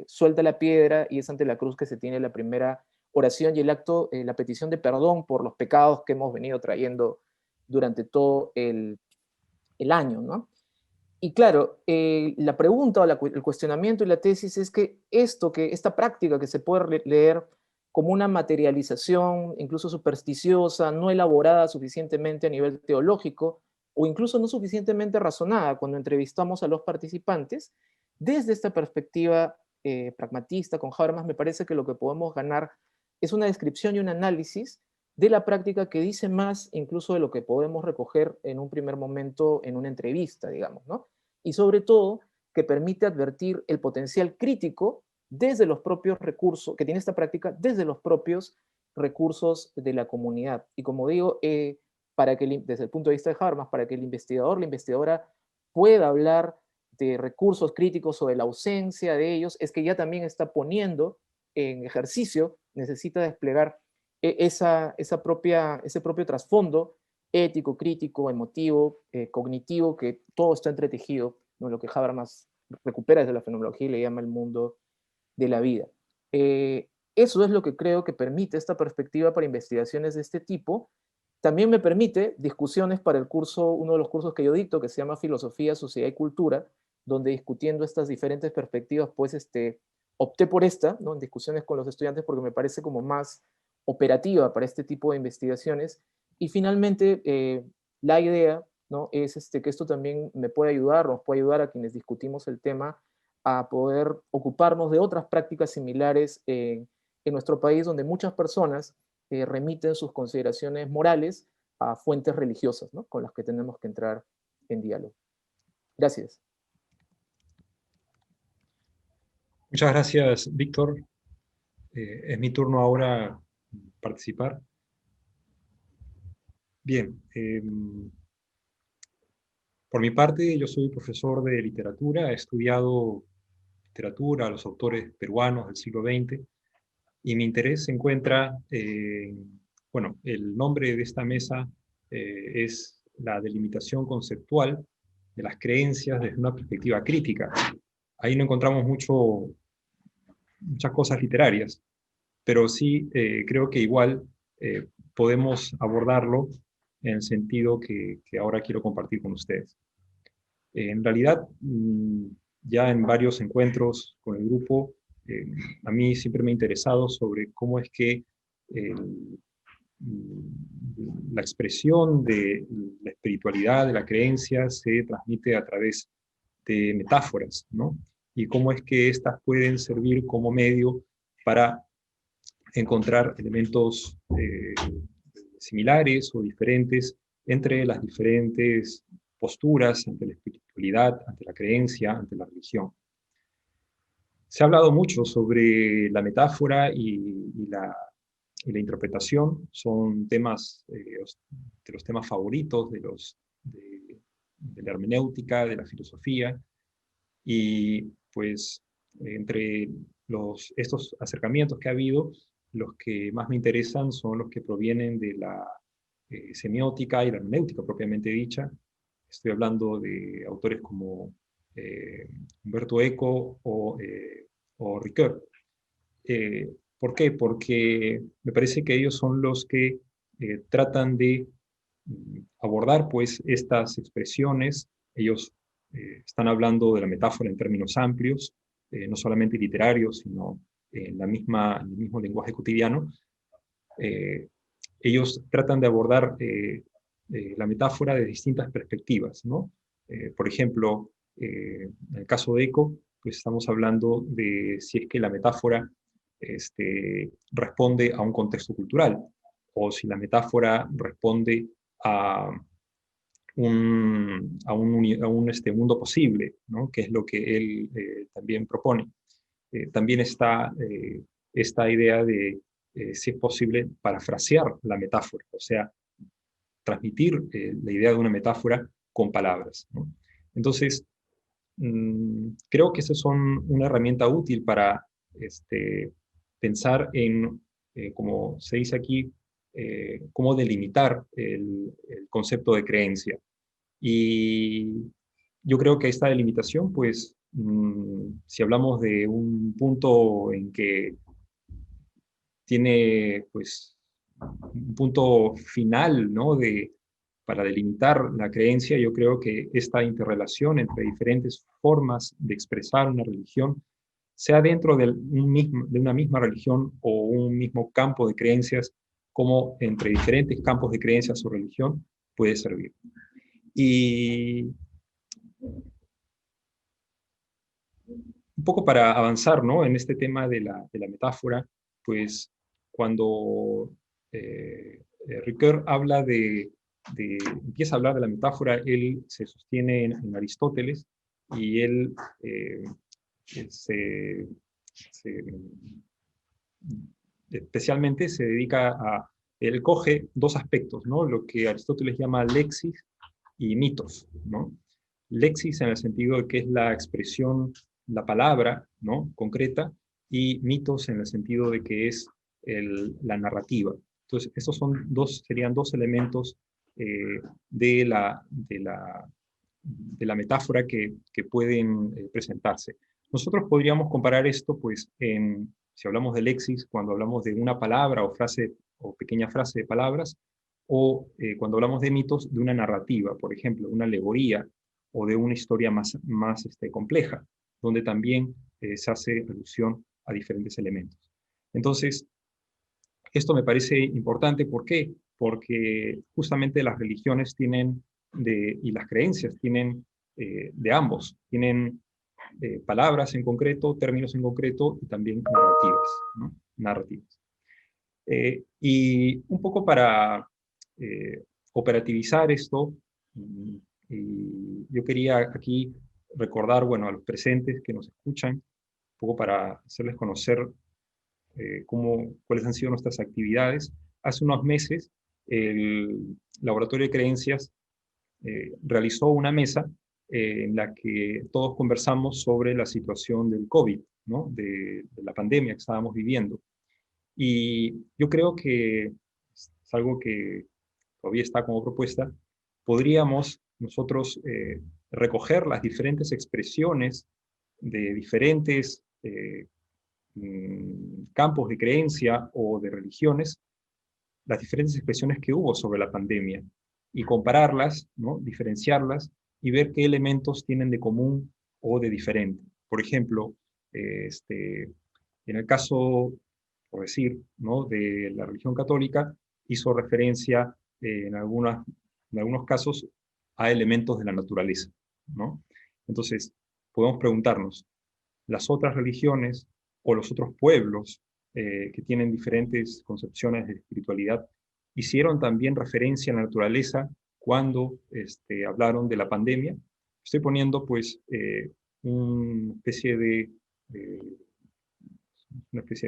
suelta la piedra, y es ante la cruz que se tiene la primera oración y el acto, la petición de perdón por los pecados que hemos venido trayendo durante todo el año, ¿no? Y claro, la pregunta o el cuestionamiento y la tesis es que esta práctica que se puede leer como una materialización incluso supersticiosa, no elaborada suficientemente a nivel teológico, o incluso no suficientemente razonada cuando entrevistamos a los participantes, desde esta perspectiva pragmatista con Habermas, me parece que lo que podemos ganar es una descripción y un análisis de la práctica que dice más incluso de lo que podemos recoger en un primer momento en una entrevista, digamos, ¿no? Y sobre todo, que permite advertir el potencial crítico desde los propios recursos, que tiene esta práctica desde los propios recursos de la comunidad. Y como digo, para que desde el punto de vista de Habermas, para que el investigador, la investigadora pueda hablar de recursos críticos o de la ausencia de ellos, es que ya también está poniendo en ejercicio, necesita desplegar ese propio trasfondo ético, crítico, emotivo, cognitivo, que todo está entretejido, ¿no? Lo que Habermas recupera desde la fenomenología y le llama el mundo de la vida. Eso es lo que creo que permite esta perspectiva para investigaciones de este tipo. También me permite discusiones para el curso, uno de los cursos que yo dicto, que se llama Filosofía, Sociedad y Cultura, donde discutiendo estas diferentes perspectivas, pues opté por esta, ¿no? En discusiones con los estudiantes, porque me parece como más operativa para este tipo de investigaciones. Y finalmente, la idea, ¿no? Es que esto también me puede ayudar, nos puede ayudar a quienes discutimos el tema, a poder ocuparnos de otras prácticas similares en nuestro país, donde muchas personas remiten sus consideraciones morales a fuentes religiosas, ¿no? Con las que tenemos que entrar en diálogo. Gracias. Muchas gracias, Víctor. Es mi turno ahora participar. Bien. Por mi parte, yo soy profesor de literatura, he estudiado literatura, los autores peruanos del siglo XX, y mi interés se encuentra, bueno, el nombre de esta mesa es la delimitación conceptual de las creencias desde una perspectiva crítica. Ahí no encontramos muchas cosas literarias, pero sí creo que igual podemos abordarlo en el sentido que ahora quiero compartir con ustedes. En realidad, ya en varios encuentros con el grupo, a mí siempre me ha interesado sobre cómo es que la expresión de la espiritualidad, de la creencia, se transmite a través de metáforas, ¿no? Y cómo es que éstas pueden servir como medio para encontrar elementos similares o diferentes entre las diferentes posturas ante la espiritualidad, ante la creencia, ante la religión. Se ha hablado mucho sobre la metáfora y la interpretación. Son temas, de los temas favoritos de la hermenéutica, de la filosofía, y pues entre estos acercamientos que ha habido, los que más me interesan son los que provienen de la semiótica y la hermenéutica propiamente dicha. Estoy hablando de autores como Umberto Eco o Ricoeur. ¿Por qué? Porque me parece que ellos son los que tratan de abordar pues, estas expresiones. Ellos están hablando de la metáfora en términos amplios, no solamente literarios, sino en el mismo lenguaje cotidiano. Ellos tratan de abordar la metáfora de distintas perspectivas, ¿no? Por ejemplo, en el caso de Eco, pues estamos hablando de si es que la metáfora responde a un contexto cultural, o si la metáfora responde a un mundo posible, ¿no? Que es lo que él también propone. También está esta idea de si es posible parafrasear la metáfora, o sea, transmitir la idea de una metáfora con palabras, ¿no? Entonces, creo que esas son una herramienta útil para pensar en, como se dice aquí, cómo delimitar el concepto de creencia. Y yo creo que esta delimitación, pues, si hablamos de un punto en que tiene, pues, un punto final, ¿no? Para delimitar la creencia, yo creo que esta interrelación entre diferentes formas de expresar una religión, sea dentro de una misma religión o un mismo campo de creencias, como entre diferentes campos de creencias o religión, puede servir. Y un poco para avanzar, ¿no?, en este tema de la metáfora, pues cuando Ricoeur habla empieza a hablar de la metáfora, él se sostiene en Aristóteles, y él especialmente se dedica él coge dos aspectos, ¿no?, lo que Aristóteles llama lexis y mitos, ¿no? Lexis en el sentido de que es la expresión, la palabra, ¿no?, concreta, y mitos en el sentido de que es la narrativa. Entonces, estos serían dos elementos de la metáfora que pueden presentarse. Nosotros podríamos comparar esto, pues, si hablamos de lexis, cuando hablamos de una palabra o frase o pequeña frase de palabras, o cuando hablamos de mitos, de una narrativa, por ejemplo, una alegoría o de una historia más compleja, donde también se hace alusión a diferentes elementos. Entonces, esto me parece importante. ¿Por qué? Porque justamente las religiones tienen, y las creencias tienen de ambos, tienen palabras en concreto, términos en concreto, y también narrativas, ¿no? Narrativas. Y un poco para operativizar esto, y yo quería aquí recordar, bueno, a los presentes que nos escuchan, un poco para hacerles conocer cuáles han sido nuestras actividades. Hace unos meses, el Laboratorio de Creencias realizó una mesa en la que todos conversamos sobre la situación del COVID, ¿no?, de la pandemia que estábamos viviendo. Y yo creo que es algo que todavía está como propuesta. Podríamos nosotros recoger las diferentes expresiones de diferentes campos de creencia o de religiones, las diferentes expresiones que hubo sobre la pandemia, y compararlas, ¿no?, diferenciarlas, y ver qué elementos tienen de común o de diferente. Por ejemplo, en el caso, por decir, ¿no?, de la religión católica, hizo referencia en algunos casos a elementos de la naturaleza, ¿no? Entonces, podemos preguntarnos, ¿las otras religiones o los otros pueblos que tienen diferentes concepciones de espiritualidad hicieron también referencia a la naturaleza cuando hablaron de la pandemia? Estoy poniendo, pues, una especie de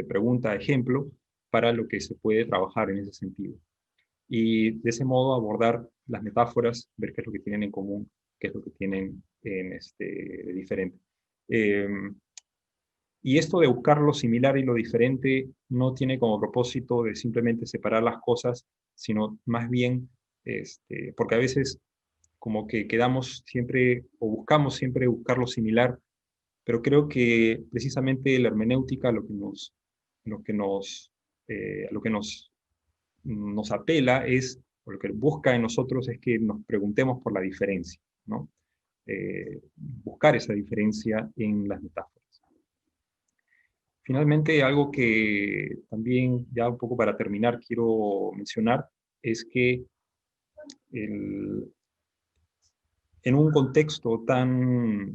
pregunta, ejemplo, para lo que se puede trabajar en ese sentido. Y de ese modo abordar las metáforas, ver qué es lo que tienen en común, qué es lo que tienen de diferente. Y esto de buscar lo similar y lo diferente no tiene como propósito de simplemente separar las cosas, sino más bien, porque a veces como que quedamos siempre, o buscamos siempre buscar lo similar, pero creo que precisamente la hermenéutica lo que nos apela es, o lo que busca en nosotros es que nos preguntemos por la diferencia, ¿no? Buscar esa diferencia en las metáforas. Finalmente, algo que también, ya un poco para terminar, quiero mencionar, es que en un contexto tan,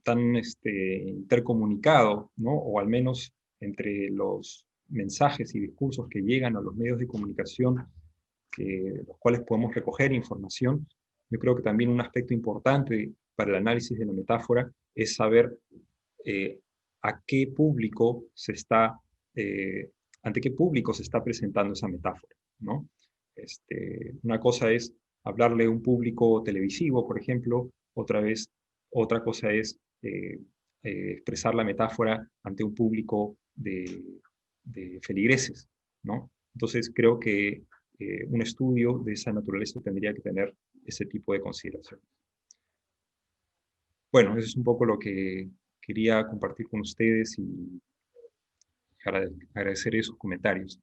tan intercomunicado, ¿no?, o al menos entre los mensajes y discursos que llegan a los medios de comunicación, los cuales podemos recoger información, yo creo que también un aspecto importante para el análisis de la metáfora es saber a qué público ante qué público se está presentando esa metáfora, ¿no? Una cosa es hablarle a un público televisivo, por ejemplo, otra cosa es expresar la metáfora ante un público de feligreses, ¿no? Entonces creo que un estudio de esa naturaleza tendría que tener ese tipo de consideraciones. Bueno, eso es un poco lo que quería compartir con ustedes, y agradecer esos comentarios.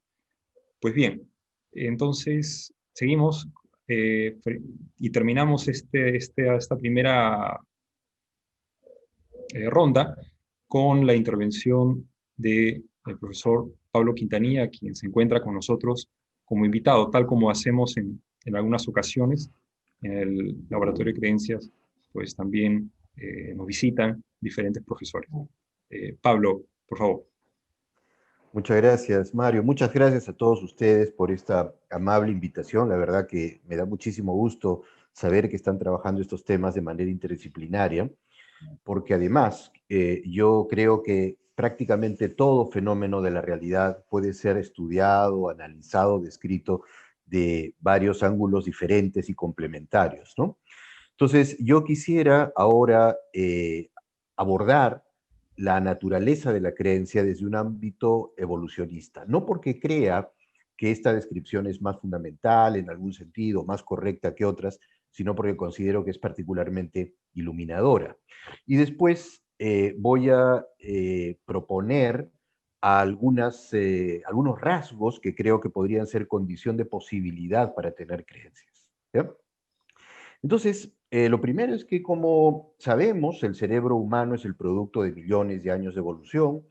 Pues bien, entonces seguimos y terminamos esta primera ronda con la intervención del profesor Pablo Quintanilla, quien se encuentra con nosotros como invitado, tal como hacemos en algunas ocasiones en el Laboratorio de Creencias, pues también nos visitan diferentes profesores. Pablo, por favor. Muchas gracias, Mario. Muchas gracias a todos ustedes por esta amable invitación. La verdad que me da muchísimo gusto saber que están trabajando estos temas de manera interdisciplinaria, porque además yo creo que prácticamente todo fenómeno de la realidad puede ser estudiado, analizado, descrito de varios ángulos diferentes y complementarios, ¿no? Entonces, yo quisiera ahora abordar la naturaleza de la creencia desde un ámbito evolucionista, no porque crea que esta descripción es más fundamental, en algún sentido, más correcta que otras, sino porque considero que es particularmente iluminadora. Y después voy a proponer algunos rasgos que creo que podrían ser condición de posibilidad para tener creencias. ¿Ya? Entonces, lo primero es que, como sabemos, el cerebro humano es el producto de millones de años de evolución,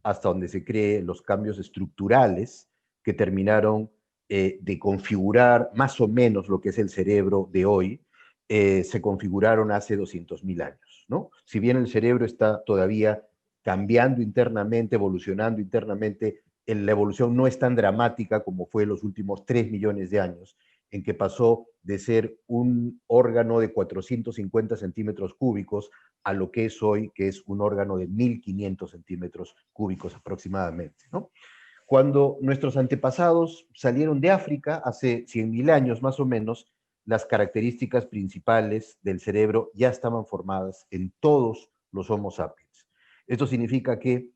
hasta donde se creen los cambios estructurales que terminaron de configurar más o menos lo que es el cerebro de hoy, se configuraron hace 200.000 años, ¿no? Si bien el cerebro está todavía cambiando internamente, evolucionando internamente, la evolución no es tan dramática como fue en los últimos 3 millones de años, en que pasó de ser un órgano de 450 centímetros cúbicos a lo que es hoy, que es un órgano de 1.500 centímetros cúbicos aproximadamente, ¿no? Cuando nuestros antepasados salieron de África, hace 100.000 años más o menos, las características principales del cerebro ya estaban formadas en todos los Homo sapiens. Esto significa que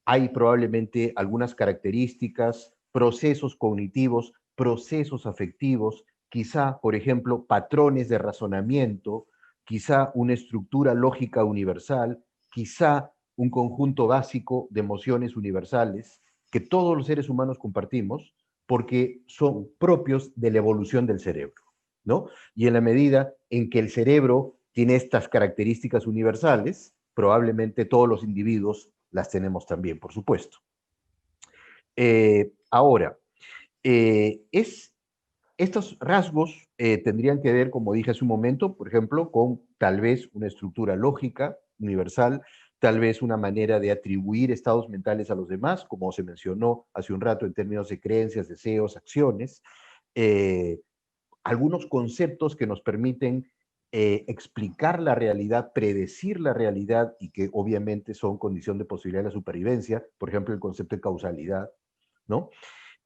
hay probablemente algunas características, procesos cognitivos, procesos afectivos, quizá, por ejemplo, patrones de razonamiento, quizá una estructura lógica universal, quizá un conjunto básico de emociones universales que todos los seres humanos compartimos porque son propios de la evolución del cerebro, ¿no? Y en la medida en que el cerebro tiene estas características universales, probablemente todos los individuos las tenemos también, por supuesto. Ahora, estos rasgos tendrían que ver, como dije hace un momento, por ejemplo, con tal vez una estructura lógica universal, tal vez una manera de atribuir estados mentales a los demás, como se mencionó hace un rato en términos de creencias, deseos, acciones, algunos conceptos que nos permiten explicar la realidad, predecir la realidad y que obviamente son condición de posibilidad de la supervivencia, por ejemplo, el concepto de causalidad, ¿no?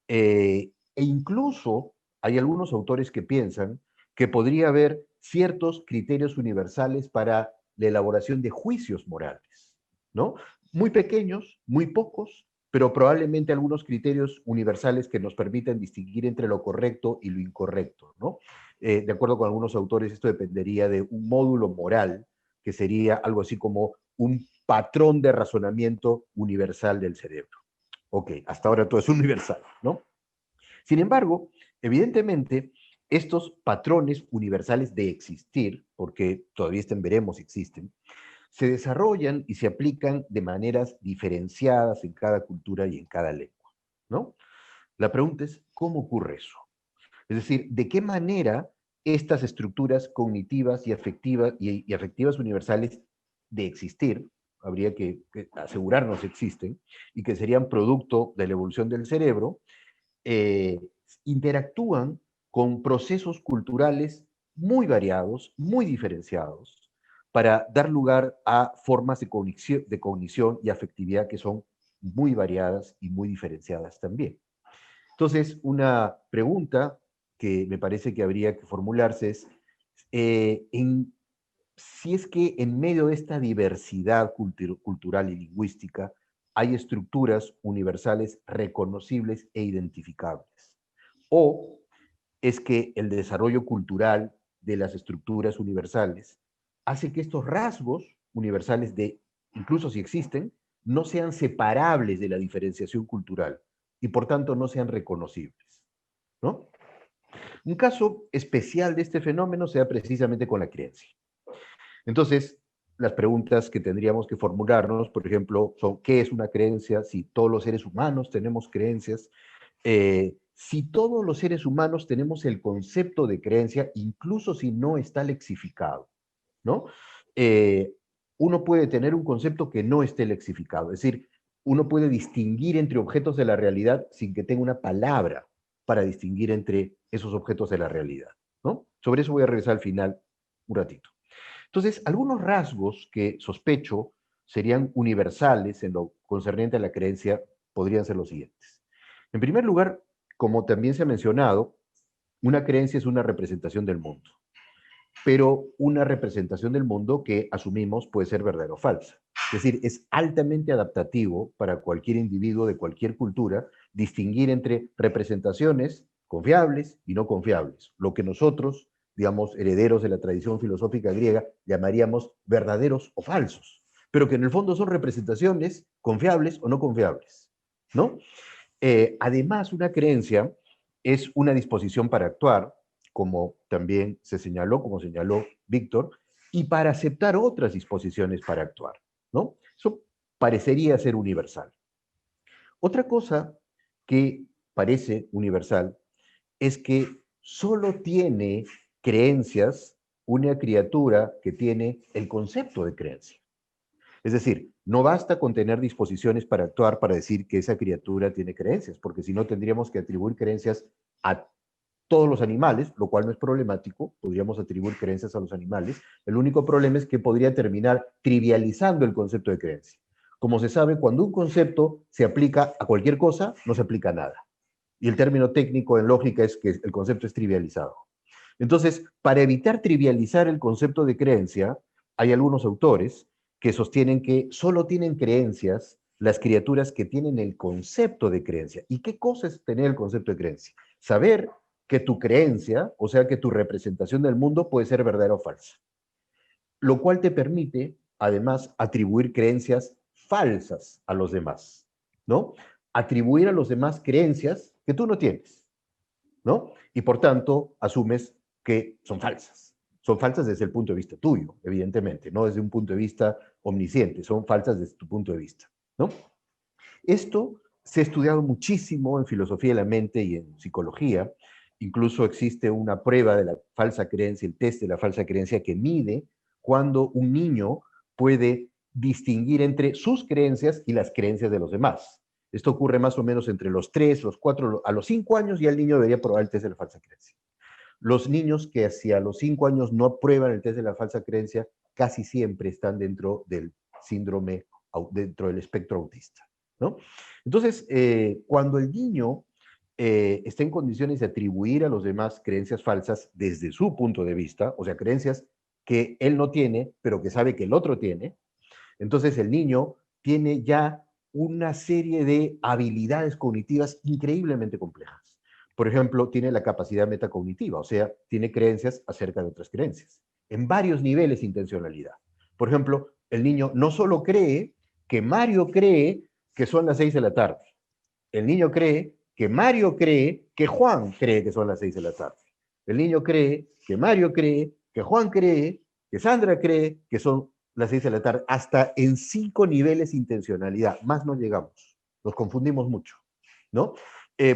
E incluso hay algunos autores que piensan que podría haber ciertos criterios universales para la elaboración de juicios morales, ¿no? Muy pequeños, muy pocos, pero probablemente algunos criterios universales que nos permitan distinguir entre lo correcto y lo incorrecto, ¿no? De acuerdo con algunos autores, esto dependería de un módulo moral, que sería algo así como un patrón de razonamiento universal del cerebro. Ok, hasta ahora todo es universal, ¿no? Sin embargo, evidentemente, estos patrones universales de existir, porque todavía veremos si existen, se desarrollan y se aplican de maneras diferenciadas en cada cultura y en cada lengua, ¿no? La pregunta es, ¿cómo ocurre eso? Es decir, ¿de qué manera estas estructuras cognitivas y afectivas universales de existir, habría que asegurarnos que existen, y que serían producto de la evolución del cerebro, interactúan con procesos culturales muy variados, muy diferenciados, para dar lugar a formas de cognición y afectividad que son muy variadas y muy diferenciadas también? Entonces, una pregunta que me parece que habría que formularse es, si es que en medio de esta diversidad cultural y lingüística hay estructuras universales reconocibles e identificables, o es que el desarrollo cultural de las estructuras universales hace que estos rasgos universales, incluso si existen, no sean separables de la diferenciación cultural y por tanto no sean reconocibles, ¿no? Un caso especial de este fenómeno se da precisamente con la creencia. Entonces, las preguntas que tendríamos que formularnos, por ejemplo, son ¿qué es una creencia? Si todos los seres humanos tenemos creencias, si todos los seres humanos tenemos el concepto de creencia, incluso si no está lexificado, ¿no? uno puede tener un concepto que no esté lexificado. Es decir, uno puede distinguir entre objetos de la realidad sin que tenga una palabra para distinguir entre esos objetos de la realidad, ¿no? Sobre eso voy a regresar al final un ratito. Entonces, algunos rasgos que sospecho serían universales en lo concerniente a la creencia podrían ser los siguientes. En primer lugar, como también se ha mencionado, una creencia es una representación del mundo, pero una representación del mundo que asumimos puede ser verdadera o falsa. Es decir, es altamente adaptativo para cualquier individuo de cualquier cultura distinguir entre representaciones confiables y no confiables, lo que nosotros, digamos, herederos de la tradición filosófica griega, llamaríamos verdaderos o falsos, pero que en el fondo son representaciones confiables o no confiables, ¿no? Además, una creencia es una disposición para actuar, como también se señaló, como señaló Víctor, y para aceptar otras disposiciones para actuar, ¿no? Eso parecería ser universal. Otra cosa que parece universal es que solo tiene creencias una criatura que tiene el concepto de creencia. Es decir, no basta con tener disposiciones para actuar para decir que esa criatura tiene creencias, porque si no tendríamos que atribuir creencias a todos los animales, lo cual no es problemático, podríamos atribuir creencias a los animales. El único problema es que podría terminar trivializando el concepto de creencia. Como se sabe, cuando un concepto se aplica a cualquier cosa, no se aplica a nada. Y el término técnico en lógica es que el concepto es trivializado. Entonces, para evitar trivializar el concepto de creencia, hay algunos autores que sostienen que solo tienen creencias las criaturas que tienen el concepto de creencia. ¿Y qué cosa es tener el concepto de creencia? Saber que tu creencia, o sea, que tu representación del mundo puede ser verdadera o falsa. Lo cual te permite, además, atribuir creencias falsas a los demás, ¿no? Atribuir a los demás creencias que tú no tienes, ¿no? Y por tanto, asumes que son falsas. Son falsas desde el punto de vista tuyo, evidentemente, no desde un punto de vista omnisciente, son falsas desde tu punto de vista, ¿no? Esto se ha estudiado muchísimo en filosofía de la mente y en psicología. Incluso existe una prueba de la falsa creencia, el test de la falsa creencia, que mide cuando un niño puede distinguir entre sus creencias y las creencias de los demás. Esto ocurre más o menos entre los 3, los 4, a los 5 años ya el niño debería probar el test de la falsa creencia. Los niños que hacia los 5 años no aprueban el test de la falsa creencia casi siempre están dentro del síndrome, dentro del espectro autista, ¿no? Entonces, cuando el niño está en condiciones de atribuir a los demás creencias falsas desde su punto de vista, o sea, creencias que él no tiene, pero que sabe que el otro tiene, entonces el niño tiene ya una serie de habilidades cognitivas increíblemente complejas. Por ejemplo, tiene la capacidad metacognitiva, o sea, tiene creencias acerca de otras creencias, en varios niveles de intencionalidad. Por ejemplo, el niño no solo cree que Mario cree que son las 6 de la tarde. El niño cree que Mario cree que Juan cree que son las 6 de la tarde. El niño cree que Mario cree, que Juan cree, que Sandra cree que son las 6 de la tarde, hasta en 5 niveles de intencionalidad. Más no llegamos. Nos confundimos mucho, ¿no?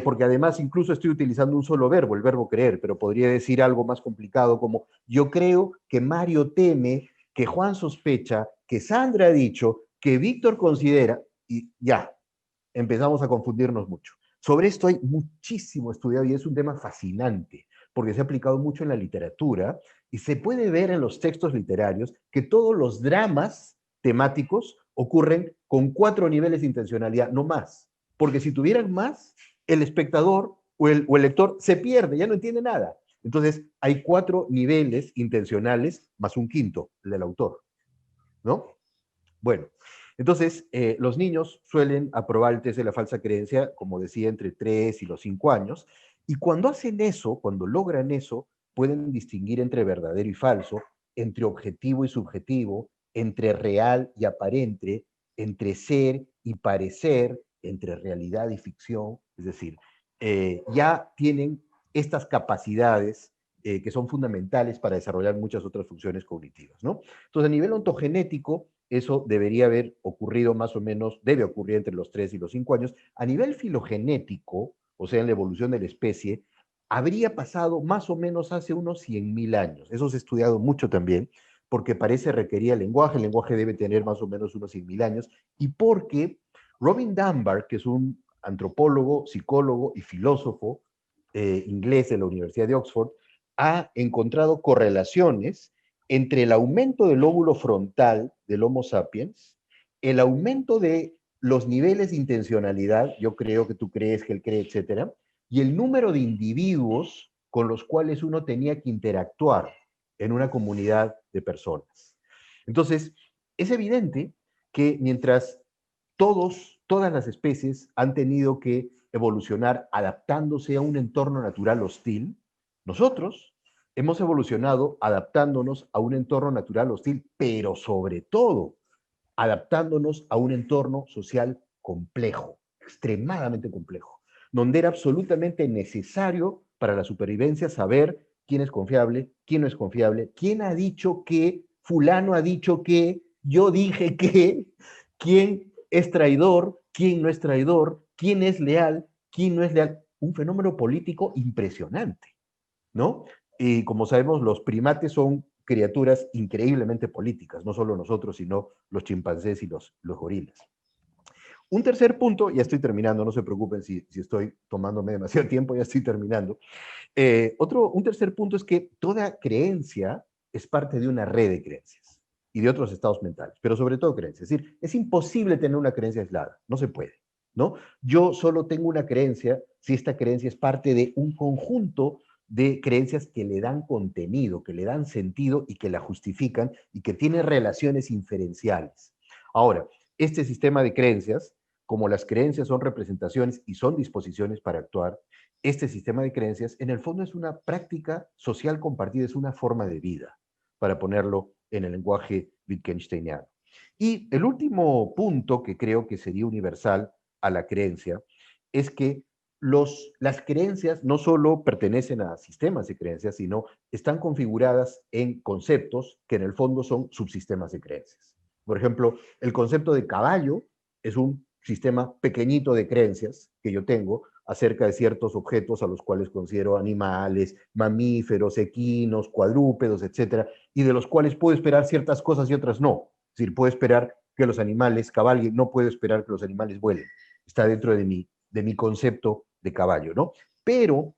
Porque además incluso estoy utilizando un solo verbo, el verbo creer, pero podría decir algo más complicado como yo creo que Mario teme, que Juan sospecha, que Sandra ha dicho, que Víctor considera, y ya, empezamos a confundirnos mucho. Sobre esto hay muchísimo estudiado y es un tema fascinante, porque se ha aplicado mucho en la literatura y se puede ver en los textos literarios que todos los dramas temáticos ocurren con 4 niveles de intencionalidad, no más. Porque si tuvieran más, el espectador o el lector se pierde, ya no entiende nada. Entonces, hay 4 niveles intencionales más un quinto, el del autor, ¿no? Bueno, entonces, los niños suelen aprobar el test de la falsa creencia, como decía, entre 3 y los 5 años, y cuando hacen eso, cuando logran eso, pueden distinguir entre verdadero y falso, entre objetivo y subjetivo, entre real y aparente, entre ser y parecer, entre realidad y ficción, es decir, ya tienen estas capacidades que son fundamentales para desarrollar muchas otras funciones cognitivas, ¿no? Entonces, a nivel ontogenético, eso debería haber ocurrido más o menos, debe ocurrir entre los 3 y los 5 años. A nivel filogenético, o sea, en la evolución de la especie, habría pasado más o menos hace unos 100.000 años. Eso se ha estudiado mucho también, porque parece requerir el lenguaje debe tener más o menos unos 100.000 años, y porque Robin Dunbar, que es un antropólogo, psicólogo y filósofo inglés de la Universidad de Oxford, ha encontrado correlaciones entre el aumento del lóbulo frontal del Homo sapiens, el aumento de los niveles de intencionalidad, yo creo que tú crees, que él cree, etcétera, y el número de individuos con los cuales uno tenía que interactuar en una comunidad de personas. Entonces, es evidente que mientras todas las especies han tenido que evolucionar adaptándose a un entorno natural hostil, nosotros hemos evolucionado adaptándonos a un entorno natural hostil, pero sobre todo adaptándonos a un entorno social complejo, extremadamente complejo, donde era absolutamente necesario para la supervivencia saber quién es confiable, quién no es confiable, quién ha dicho que, fulano ha dicho que, yo dije que, quién es traidor, quién no es traidor, quién es leal, quién no es leal. Un fenómeno político impresionante, ¿no? Y como sabemos, los primates son criaturas increíblemente políticas, no solo nosotros, sino los chimpancés y los gorilas. Un tercer punto, ya estoy terminando, no se preocupen si estoy tomándome demasiado tiempo, ya estoy terminando. Un tercer punto es que toda creencia es parte de una red de creencias y de otros estados mentales, pero sobre todo creencias. Es decir, es imposible tener una creencia aislada, no se puede, ¿no? Yo solo tengo una creencia si esta creencia es parte de un conjunto de creencias que le dan contenido, que le dan sentido y que la justifican y que tienen relaciones inferenciales. Ahora, este sistema de creencias, como las creencias son representaciones y son disposiciones para actuar, este sistema de creencias en el fondo es una práctica social compartida, es una forma de vida, para ponerlo en el lenguaje wittgensteiniano. Y el último punto que creo que sería universal a la creencia es que las creencias no solo pertenecen a sistemas de creencias, sino están configuradas en conceptos que en el fondo son subsistemas de creencias. Por ejemplo, el concepto de caballo es un sistema pequeñito de creencias que yo tengo acerca de ciertos objetos a los cuales considero animales, mamíferos, equinos, cuadrúpedos, etcétera, y de los cuales puedo esperar ciertas cosas y otras no. Es decir, puedo esperar que los animales cabalguen, no puedo esperar que los animales vuelen. Está dentro de mi concepto de caballo, ¿no? Pero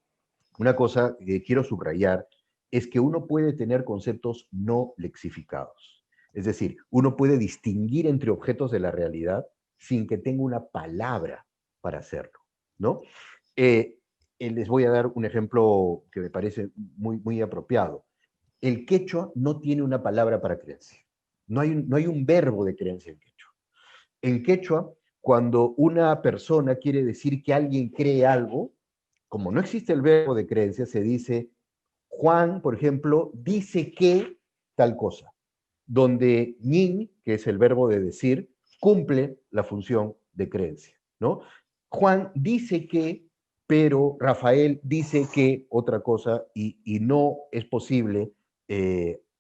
una cosa que quiero subrayar es que uno puede tener conceptos no lexificados. Es decir, uno puede distinguir entre objetos de la realidad sin que tenga una palabra para hacerlo, ¿no? Les voy a dar un ejemplo que me parece muy apropiado. El quechua no tiene una palabra para creencia. No hay un verbo de creencia en quechua. En quechua, cuando una persona quiere decir que alguien cree algo, como no existe el verbo de creencia, se dice, Juan, por ejemplo, dice que tal cosa, donde ñin, que es el verbo de decir, cumple la función de creencia, ¿no? Juan dice que, pero Rafael dice que otra cosa y no es posible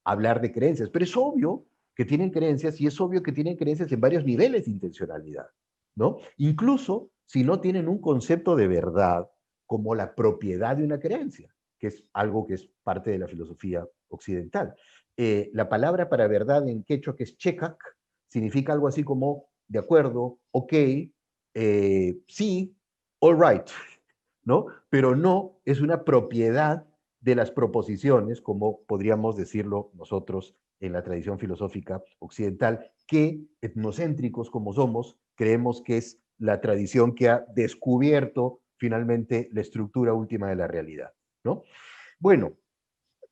hablar de creencias. Pero es obvio que tienen creencias y es obvio que tienen creencias en varios niveles de intencionalidad, ¿no? Incluso si no tienen un concepto de verdad como la propiedad de una creencia, que es algo que es parte de la filosofía occidental. La palabra para verdad en quechua, que es chekak, significa algo así como de acuerdo, ok, sí, all right, ¿no? Pero no es una propiedad de las proposiciones, como podríamos decirlo nosotros en la tradición filosófica occidental, que etnocéntricos como somos, creemos que es la tradición que ha descubierto finalmente la estructura última de la realidad, ¿no? Bueno,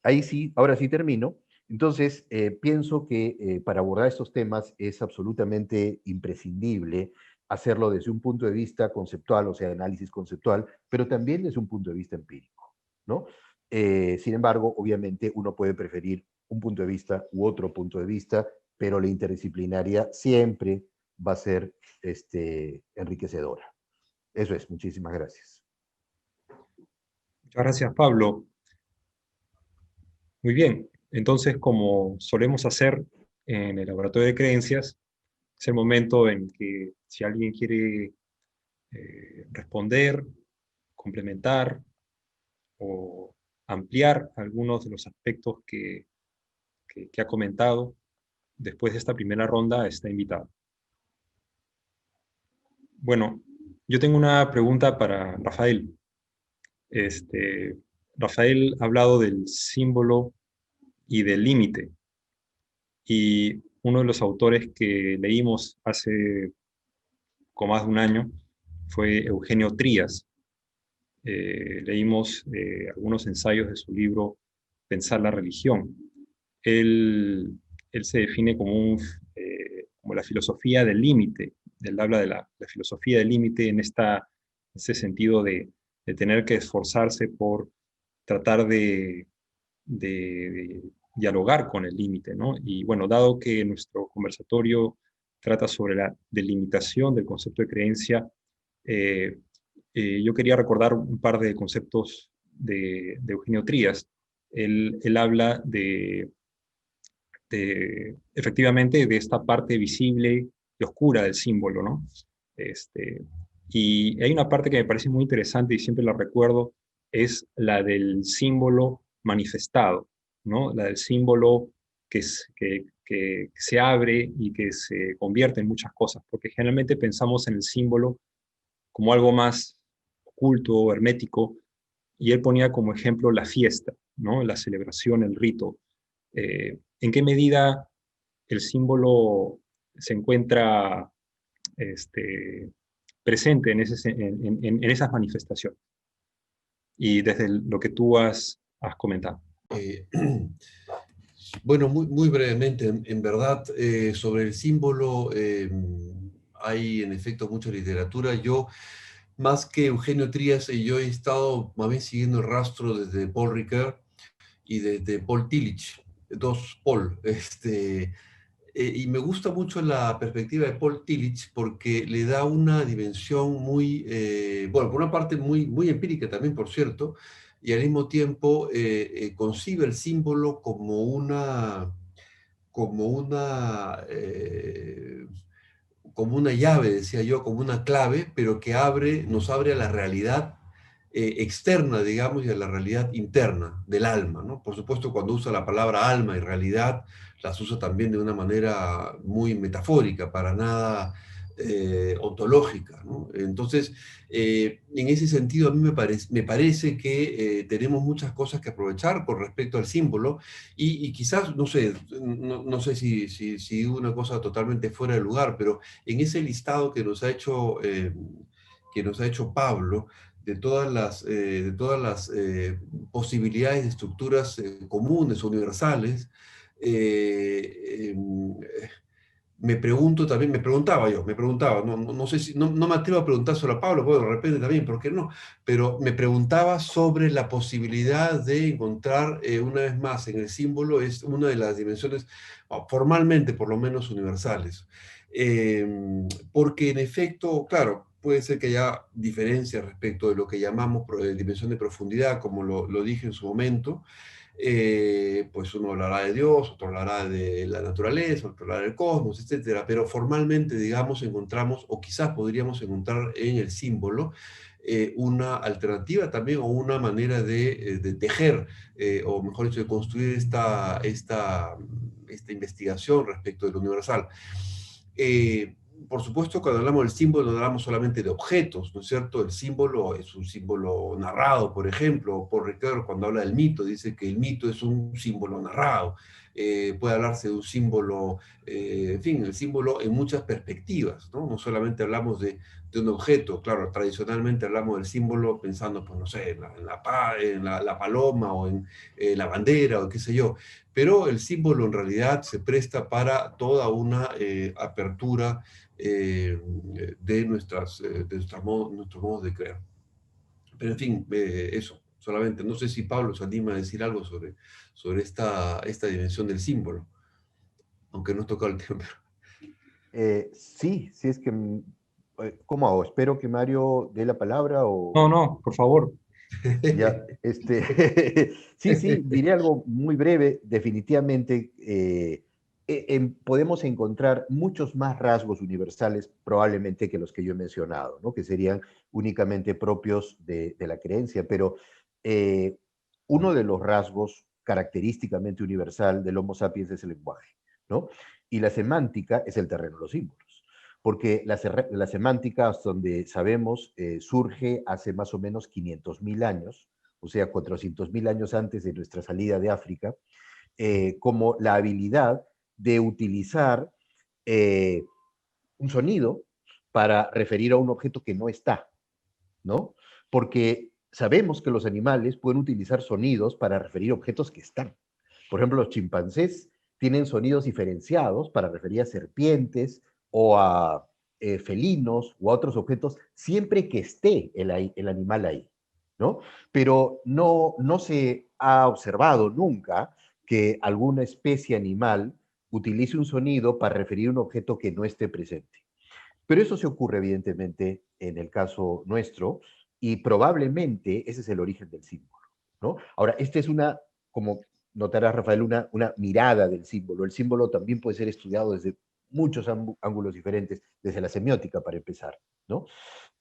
ahí sí, ahora sí termino. Entonces, pienso que para abordar estos temas es absolutamente imprescindible hacerlo desde un punto de vista conceptual, o sea, análisis conceptual, pero también desde un punto de vista empírico, ¿no? Sin embargo, obviamente uno puede preferir un punto de vista u otro punto de vista, pero la interdisciplinaria siempre va a ser enriquecedora. Eso es, muchísimas gracias. Muchas gracias, Pablo. Muy bien, entonces, como solemos hacer en el laboratorio de creencias, es el momento en que si alguien quiere responder, complementar o ampliar algunos de los aspectos que que ha comentado después de esta primera ronda está invitado. Bueno, yo tengo una pregunta para Rafael. Rafael ha hablado del símbolo y del límite. Y uno de los autores que leímos hace como más de un año fue Eugenio Trías. Leímos algunos ensayos de su libro Pensar la religión. Él se define como, como la filosofía del límite. Él habla de la filosofía del límite en ese sentido de tener que esforzarse por tratar de dialogar con el límite, ¿no? Y bueno, dado que nuestro conversatorio trata sobre la delimitación del concepto de creencia, yo quería recordar un par de conceptos de Eugenio Trías. Él habla efectivamente de esta parte visible y oscura del símbolo, ¿no? Y hay una parte que me parece muy interesante y siempre la recuerdo, es la del símbolo manifestado, ¿no? La del símbolo que se abre y que se convierte en muchas cosas, porque generalmente pensamos en el símbolo como algo más oculto, hermético, y él ponía como ejemplo la fiesta, ¿no? La celebración, el rito. ¿En qué medida el símbolo se encuentra presente en esas manifestaciones? Y desde lo que tú has comentado. Bueno, muy brevemente, en verdad, sobre el símbolo hay en efecto mucha literatura. Yo, más que Eugenio Trías, yo he estado más bien siguiendo el rastro desde Paul Ricoeur y desde Paul Tillich, dos Paul. Y me gusta mucho la perspectiva de Paul Tillich porque le da una dimensión muy, bueno, por una parte muy empírica también, por cierto, y al mismo tiempo concibe el símbolo como como una llave, decía yo, como una clave, pero que nos abre a la realidad externa, digamos, y a la realidad interna del alma, ¿no? Por supuesto, cuando usa la palabra alma y realidad, las usa también de una manera muy metafórica, para nada ontológica, ¿no? Entonces, en ese sentido, a mí me parece que tenemos muchas cosas que aprovechar con respecto al símbolo y quizás, no sé, no sé si digo una cosa totalmente fuera de lugar, pero en ese listado que nos ha hecho Pablo, de todas las posibilidades de estructuras comunes, universales, me preguntaba, no sé si, no me atrevo a preguntar sobre a Pablo, bueno, de repente también, ¿por qué no? Pero me preguntaba sobre la posibilidad de encontrar, una vez más, en el símbolo, es una de las dimensiones, formalmente por lo menos, universales. Porque en efecto, claro, puede ser que haya diferencias respecto de lo que llamamos dimensión de profundidad, como lo dije en su momento. Pues uno hablará de Dios, otro hablará de la naturaleza, otro hablará del cosmos, etcétera. Pero formalmente, digamos, encontramos, o quizás podríamos encontrar en el símbolo, una alternativa también, o una manera de tejer, o mejor dicho, de construir esta investigación respecto de lo universal. Por supuesto, cuando hablamos del símbolo, no hablamos solamente de objetos, ¿no es cierto? El símbolo es un símbolo narrado, por ejemplo. Por Ricoeur, cuando habla del mito, dice que el mito es un símbolo narrado. Puede hablarse de un símbolo, en fin, el símbolo en muchas perspectivas, ¿no? No solamente hablamos de un objeto, claro, tradicionalmente hablamos del símbolo pensando, pues no sé, en la paloma, o en la bandera, o qué sé yo. Pero el símbolo en realidad se presta para toda una apertura de nuestros modos de creer. Pero en fin, eso, solamente. No sé si Pablo se anima a decir algo sobre esta dimensión del símbolo, aunque no toca el tema. Sí, es que, ¿cómo hago? Espero que Mario dé la palabra o... No, por favor. Ya, sí, diré algo muy breve. Definitivamente podemos encontrar muchos más rasgos universales probablemente que los que yo he mencionado, ¿no? Que serían únicamente propios de la creencia, pero uno de los rasgos característicamente universal del Homo sapiens es el lenguaje, ¿no? Y la semántica es el terreno de los símbolos, porque la semántica, hasta donde sabemos, surge hace más o menos 500.000 años, o sea, 400.000 años antes de nuestra salida de África, como la habilidad de utilizar un sonido para referir a un objeto que no está, ¿no? Porque sabemos que los animales pueden utilizar sonidos para referir objetos que están. Por ejemplo, los chimpancés tienen sonidos diferenciados para referir a serpientes o a felinos o a otros objetos, siempre que esté el animal ahí, ¿no? Pero no se ha observado nunca que alguna especie animal utilice un sonido para referir a un objeto que no esté presente. Pero eso se ocurre, evidentemente, en el caso nuestro, y probablemente ese es el origen del símbolo, ¿no? Ahora, esta es una, como notarás, Rafael, una mirada del símbolo. El símbolo también puede ser estudiado desde muchos ángulos diferentes, desde la semiótica, para empezar, ¿no?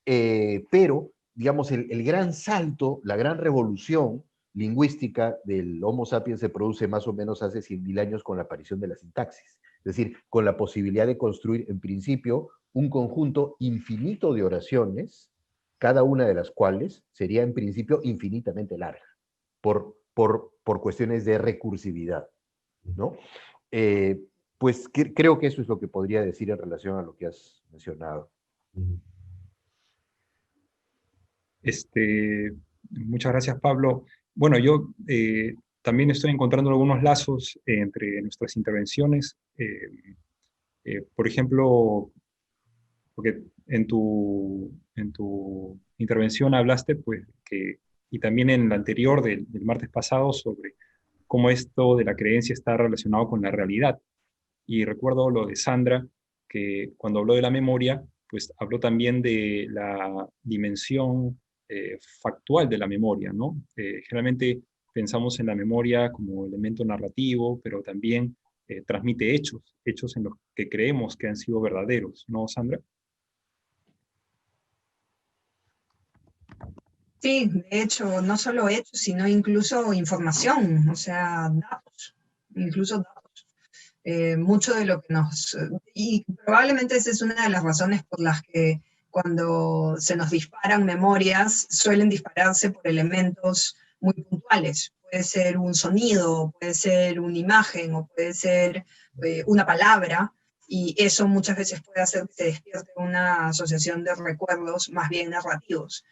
Pero, digamos, el gran salto, la gran revolución lingüística del Homo sapiens se produce más o menos hace 100.000 años con la aparición de la sintaxis. Es decir, con la posibilidad de construir, en principio, un conjunto infinito de oraciones, cada una de las cuales sería, en principio, infinitamente larga, por cuestiones de recursividad, ¿no? Pues creo que eso es lo que podría decir en relación a lo que has mencionado. Muchas gracias, Pablo. Bueno, yo también estoy encontrando algunos lazos entre nuestras intervenciones. Por ejemplo, porque en tu intervención hablaste, pues, y también en la anterior del martes pasado, sobre cómo esto de la creencia está relacionado con la realidad. Y recuerdo lo de Sandra, que cuando habló de la memoria, pues habló también de la dimensión factual de la memoria, ¿no? Generalmente pensamos en la memoria como elemento narrativo, pero también transmite hechos en los que creemos que han sido verdaderos, ¿no, Sandra? Sí, de hecho, no solo hechos, sino incluso información, o sea, datos, incluso datos. Mucho de lo que y probablemente esa es una de las razones por las que cuando se nos disparan memorias, suelen dispararse por elementos muy puntuales. Puede ser un sonido, puede ser una imagen, o puede ser una palabra, y eso muchas veces puede hacer que se despierte una asociación de recuerdos más bien narrativos.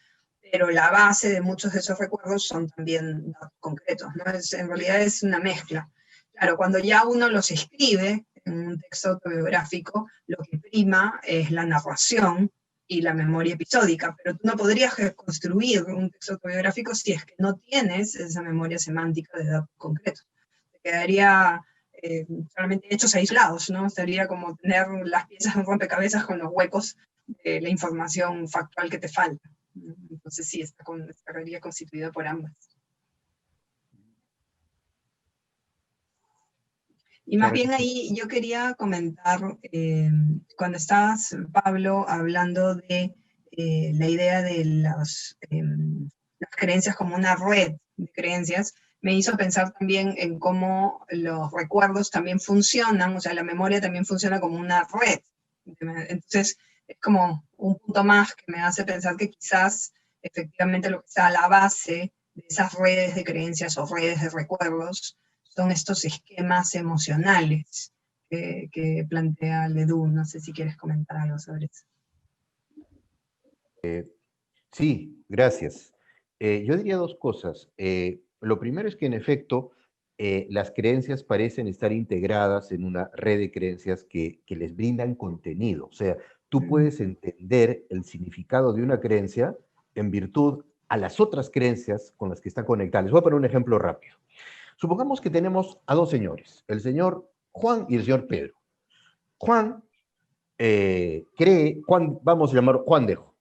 Pero la base de muchos de esos recuerdos son también datos concretos, ¿no? En realidad es una mezcla. Claro, cuando ya uno los escribe en un texto autobiográfico, lo que prima es la narración y la memoria episódica, pero tú no podrías construir un texto autobiográfico si es que no tienes esa memoria semántica de datos concretos. Te quedaría solamente hechos aislados, ¿no? Sería como tener las piezas de un rompecabezas con los huecos de la información factual que te falta. Entonces sí, estaría constituida por ambas. Y más bien ahí yo quería comentar, cuando estabas, Pablo, hablando de la idea de las creencias como una red de creencias, me hizo pensar también en cómo los recuerdos también funcionan, o sea, la memoria también funciona como una red. Entonces, es como un punto más que me hace pensar que quizás efectivamente lo que está a la base de esas redes de creencias o redes de recuerdos son estos esquemas emocionales que plantea Ledoux. No sé si quieres comentar algo sobre eso. Sí, gracias. Yo diría dos cosas. Lo primero es que, en efecto, las creencias parecen estar integradas en una red de creencias que les brindan contenido. O sea, tú puedes entender el significado de una creencia en virtud a las otras creencias con las que está conectada. Les voy a poner un ejemplo rápido. Supongamos que tenemos a dos señores, el señor Juan y el señor Pedro. Juan vamos a llamar Juan Dejo.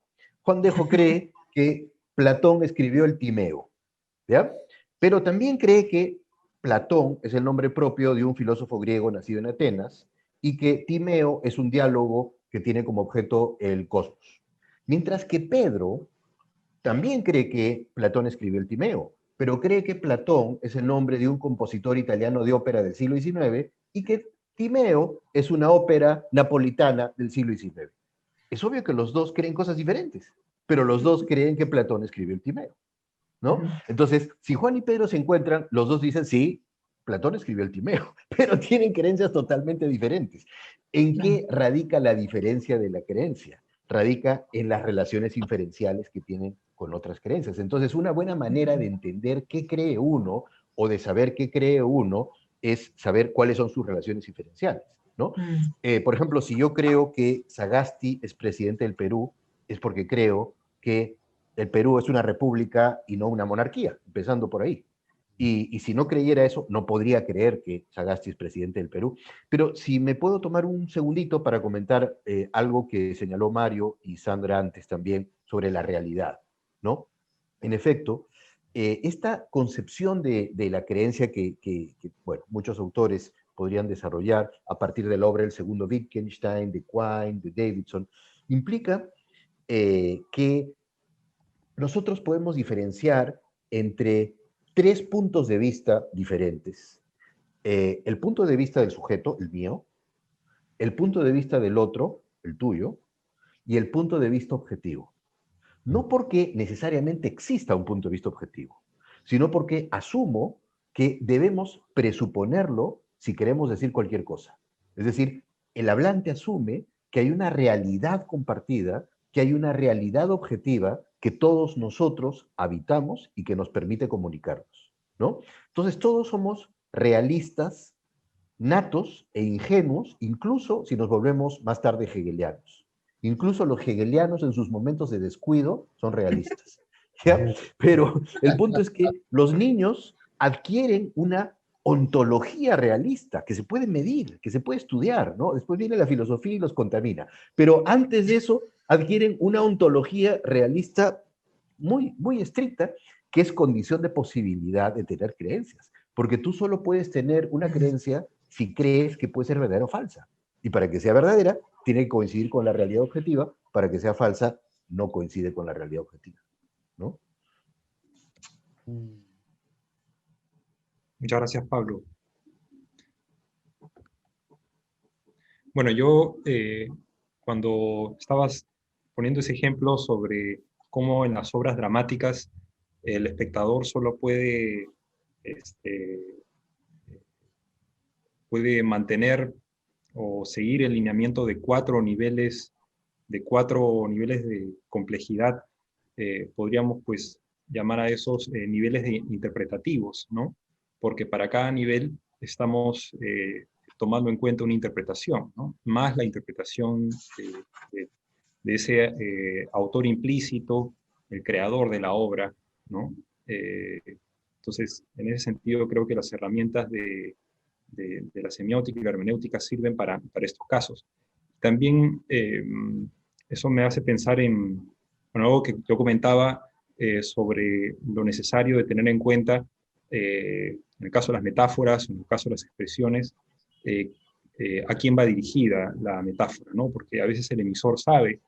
Juan Dejo cree que Platón escribió el Timeo, ¿ya? Pero también cree que Platón es el nombre propio de un filósofo griego nacido en Atenas y que Timeo es un diálogo que tiene como objeto el cosmos. Mientras que Pedro también cree que Platón escribió el Timeo, pero cree que Platón es el nombre de un compositor italiano de ópera del siglo XIX y que Timeo es una ópera napolitana del siglo XIX. Es obvio que los dos creen cosas diferentes, pero los dos creen que Platón escribió el Timeo, ¿no? Entonces, si Juan y Pedro se encuentran, los dos dicen, sí, Platón escribió el Timeo, pero tienen creencias totalmente diferentes. ¿En qué radica la diferencia de la creencia? Radica en las relaciones inferenciales que tienen con otras creencias. Entonces, una buena manera de entender qué cree uno o de saber qué cree uno es saber cuáles son sus relaciones inferenciales, ¿no? Por ejemplo, si yo creo que Sagasti es presidente del Perú, es porque creo que el Perú es una república y no una monarquía, empezando por ahí. Y si no creyera eso, no podría creer que Sagasti es presidente del Perú. Pero si me puedo tomar un segundito para comentar algo que señaló Mario y Sandra antes también sobre la realidad, ¿no? En efecto, esta concepción de la creencia que, bueno, muchos autores podrían desarrollar a partir de la obra del segundo Wittgenstein, de Quine, de Davidson, implica que nosotros podemos diferenciar entre tres puntos de vista diferentes. El punto de vista del sujeto, el mío, el punto de vista del otro, el tuyo, y el punto de vista objetivo. No porque necesariamente exista un punto de vista objetivo, sino porque asumo que debemos presuponerlo si queremos decir cualquier cosa. Es decir, el hablante asume que hay una realidad compartida, que hay una realidad objetiva que todos nosotros habitamos y que nos permite comunicarnos, ¿no? Entonces, todos somos realistas, natos e ingenuos, incluso si nos volvemos más tarde hegelianos. Incluso los hegelianos en sus momentos de descuido son realistas, ¿ya? Pero el punto es que los niños adquieren una ontología realista que se puede medir, que se puede estudiar, ¿no? Después viene la filosofía y los contamina. Pero antes de eso adquieren una ontología realista muy, muy estricta, que es condición de posibilidad de tener creencias. Porque tú solo puedes tener una creencia si crees que puede ser verdadera o falsa. Y para que sea verdadera, tiene que coincidir con la realidad objetiva. Para que sea falsa, no coincide con la realidad objetiva, ¿no? Muchas gracias, Pablo. Bueno, yo cuando estabas poniendo ese ejemplo sobre cómo en las obras dramáticas el espectador solo puede mantener o seguir el lineamiento de cuatro niveles de complejidad, podríamos pues llamar a esos niveles interpretativos, ¿no? Porque para cada nivel estamos tomando en cuenta una interpretación, ¿no? Más la interpretación de ese autor implícito, el creador de la obra, ¿no? Entonces, en ese sentido, creo que las herramientas de la semiótica y la hermenéutica sirven para estos casos. También eso me hace pensar en algo que yo comentaba sobre lo necesario de tener en cuenta, en el caso de las metáforas, en el caso de las expresiones, a quién va dirigida la metáfora, ¿no? Porque a veces el emisor sabe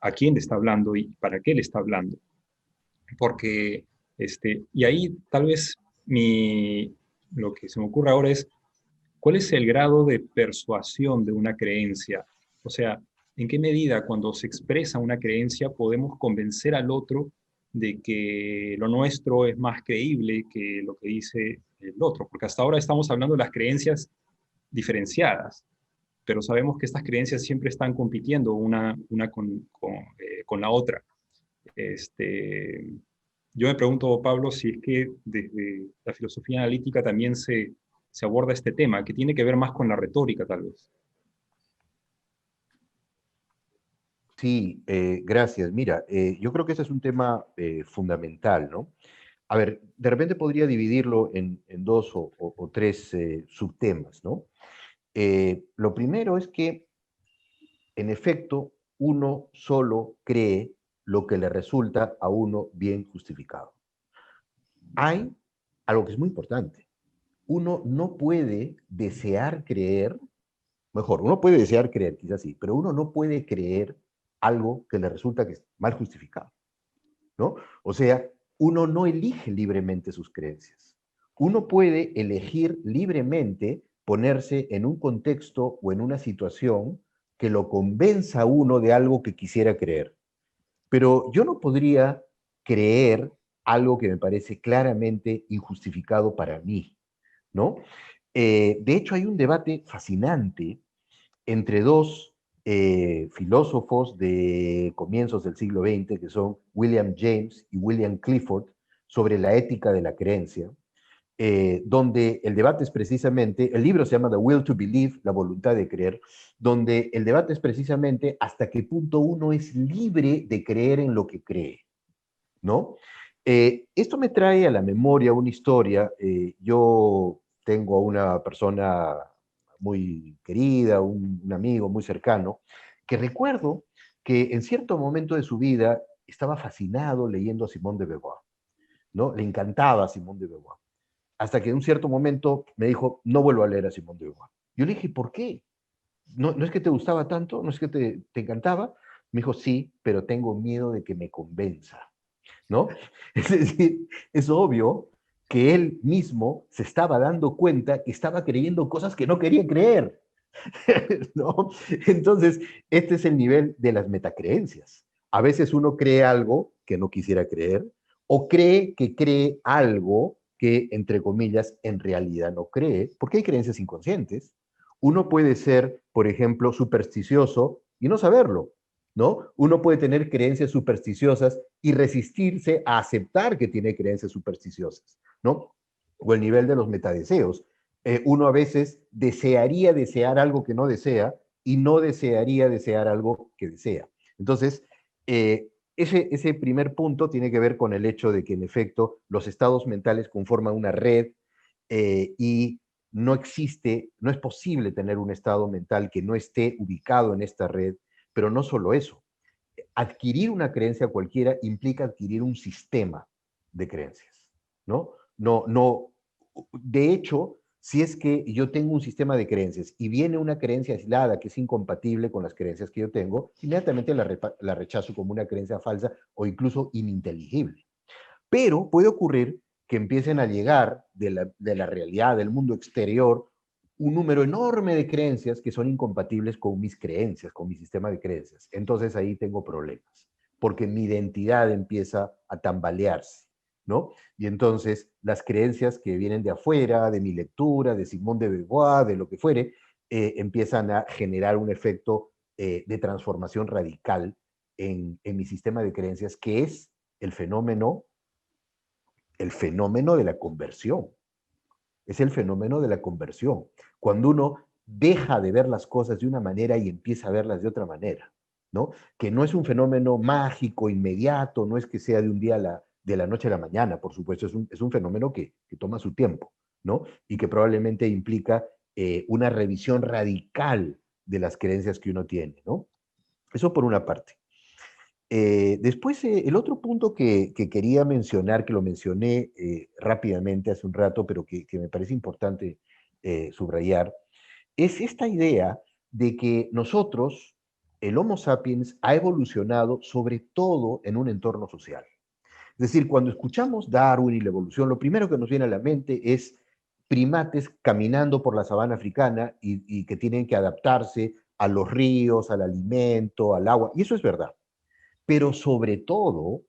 a quién le está hablando y para qué le está hablando. Porque, y ahí tal vez lo que se me ocurre ahora es, ¿cuál es el grado de persuasión de una creencia? O sea, ¿en qué medida cuando se expresa una creencia podemos convencer al otro de que lo nuestro es más creíble que lo que dice el otro? Porque hasta ahora estamos hablando de las creencias diferenciadas, pero sabemos que estas creencias siempre están compitiendo una con la otra. Yo me pregunto, Pablo, si es que desde la filosofía analítica también se aborda este tema, que tiene que ver más con la retórica, tal vez. Sí, gracias. Mira, yo creo que ese es un tema fundamental, ¿no? A ver, de repente podría dividirlo en dos o tres subtemas, ¿no? Lo primero es que, en efecto, uno solo cree lo que le resulta a uno bien justificado. Hay algo que es muy importante. Uno no puede desear creer, mejor, uno puede desear creer, quizás sí, pero uno no puede creer algo que le resulta que es mal justificado, ¿no? O sea, uno no elige libremente sus creencias. Uno puede elegir libremente ponerse en un contexto o en una situación que lo convenza a uno de algo que quisiera creer. Pero yo no podría creer algo que me parece claramente injustificado para mí, ¿no? De hecho, hay un debate fascinante entre dos filósofos de comienzos del siglo XX, que son William James y William Clifford, sobre la ética de la creencia, donde el debate es precisamente, el libro se llama The Will to Believe, la voluntad de creer, donde el debate es precisamente hasta qué punto uno es libre de creer en lo que cree, ¿no? Esto me trae a la memoria una historia. Yo tengo a una persona muy querida, un amigo muy cercano, que recuerdo que en cierto momento de su vida estaba fascinado leyendo a Simone de Beauvoir, ¿no? Le encantaba Simone de Beauvoir. Hasta que en un cierto momento me dijo, no vuelvo a leer a Simone de Beauvoir. Yo le dije, ¿por qué? ¿No es que te gustaba tanto? ¿No es que te encantaba? Me dijo, sí, pero tengo miedo de que me convenza, ¿no? Es decir, es obvio que él mismo se estaba dando cuenta que estaba creyendo cosas que no quería creer, ¿no? Entonces, este es el nivel de las metacreencias. A veces uno cree algo que no quisiera creer, o cree que cree algo que, entre comillas, en realidad no cree, porque hay creencias inconscientes. Uno puede ser, por ejemplo, supersticioso y no saberlo, ¿no? Uno puede tener creencias supersticiosas y resistirse a aceptar que tiene creencias supersticiosas, ¿no? O el nivel de los metadeseos. Uno a veces desearía desear algo que no desea y no desearía desear algo que desea. Entonces, ese primer punto tiene que ver con el hecho de que, en efecto, los estados mentales conforman una red y no existe, no es posible tener un estado mental que no esté ubicado en esta red, pero no solo eso. Adquirir una creencia cualquiera implica adquirir un sistema de creencias, ¿no? No, de hecho, si es que yo tengo un sistema de creencias y viene una creencia aislada que es incompatible con las creencias que yo tengo, inmediatamente la rechazo como una creencia falsa o incluso ininteligible. Pero puede ocurrir que empiecen a llegar de la realidad, del mundo exterior, un número enorme de creencias que son incompatibles con mis creencias, con mi sistema de creencias. Entonces ahí tengo problemas, porque mi identidad empieza a tambalearse, ¿no? Y entonces las creencias que vienen de afuera, de mi lectura, de Simone de Beauvoir, de lo que fuere, empiezan a generar un efecto de transformación radical en mi sistema de creencias, que es el fenómeno de la conversión. Es el fenómeno de la conversión. Cuando uno deja de ver las cosas de una manera y empieza a verlas de otra manera, ¿no? Que no es un fenómeno mágico, inmediato, no es que sea de un día de la noche a la mañana, por supuesto, es un fenómeno que toma su tiempo, ¿no? Y que probablemente implica una revisión radical de las creencias que uno tiene, ¿no? Eso por una parte. Después, el otro punto que quería mencionar, que lo mencioné rápidamente hace un rato, pero que me parece importante subrayar, es esta idea de que nosotros, el Homo sapiens, ha evolucionado sobre todo en un entorno social. Es decir, cuando escuchamos Darwin y la evolución, lo primero que nos viene a la mente es primates caminando por la sabana africana y que tienen que adaptarse a los ríos, al alimento, al agua, y eso es verdad. Pero sobre todo,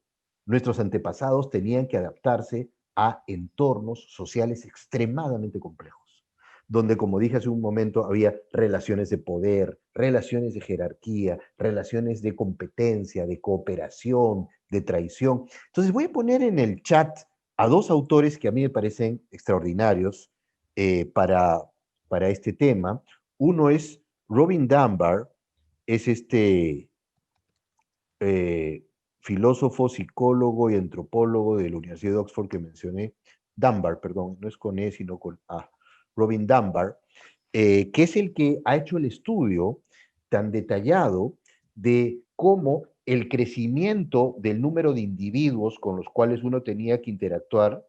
nuestros antepasados tenían que adaptarse a entornos sociales extremadamente complejos, donde, como dije hace un momento, había relaciones de poder, relaciones de jerarquía, relaciones de competencia, de cooperación, de traición. Entonces voy a poner en el chat a dos autores que a mí me parecen extraordinarios para este tema. Uno es Robin Dunbar, es filósofo, psicólogo y antropólogo de la Universidad de Oxford que mencioné, Dunbar, perdón, no es con E, sino con A, Robin Dunbar, que es el que ha hecho el estudio tan detallado de cómo el crecimiento del número de individuos con los cuales uno tenía que interactuar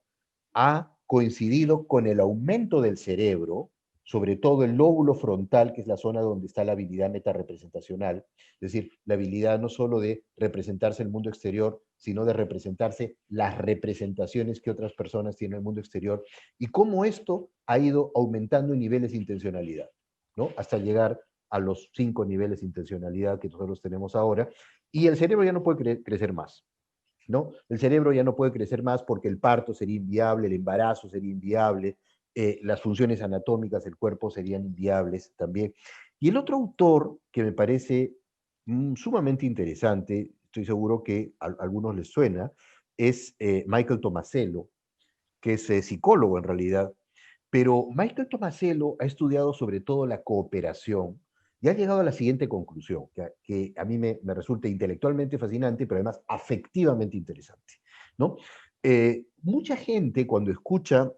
ha coincidido con el aumento del cerebro sobre todo el lóbulo frontal, que es la zona donde está la habilidad metarepresentacional, es decir, la habilidad no solo de representarse el mundo exterior, sino de representarse las representaciones que otras personas tienen en el mundo exterior, y cómo esto ha ido aumentando en niveles de intencionalidad, ¿no? Hasta llegar a los 5 niveles de intencionalidad que nosotros tenemos ahora, y el cerebro ya no puede crecer más, ¿no? El cerebro ya no puede crecer más porque el parto sería inviable, el embarazo sería inviable, las funciones anatómicas del cuerpo serían inviables también. Y el otro autor que me parece sumamente interesante, estoy seguro que a algunos les suena, es Michael Tomasello, que es psicólogo en realidad, pero Michael Tomasello ha estudiado sobre todo la cooperación y ha llegado a la siguiente conclusión, que a mí me resulta intelectualmente fascinante, pero además afectivamente interesante, ¿no? Mucha gente cuando escucha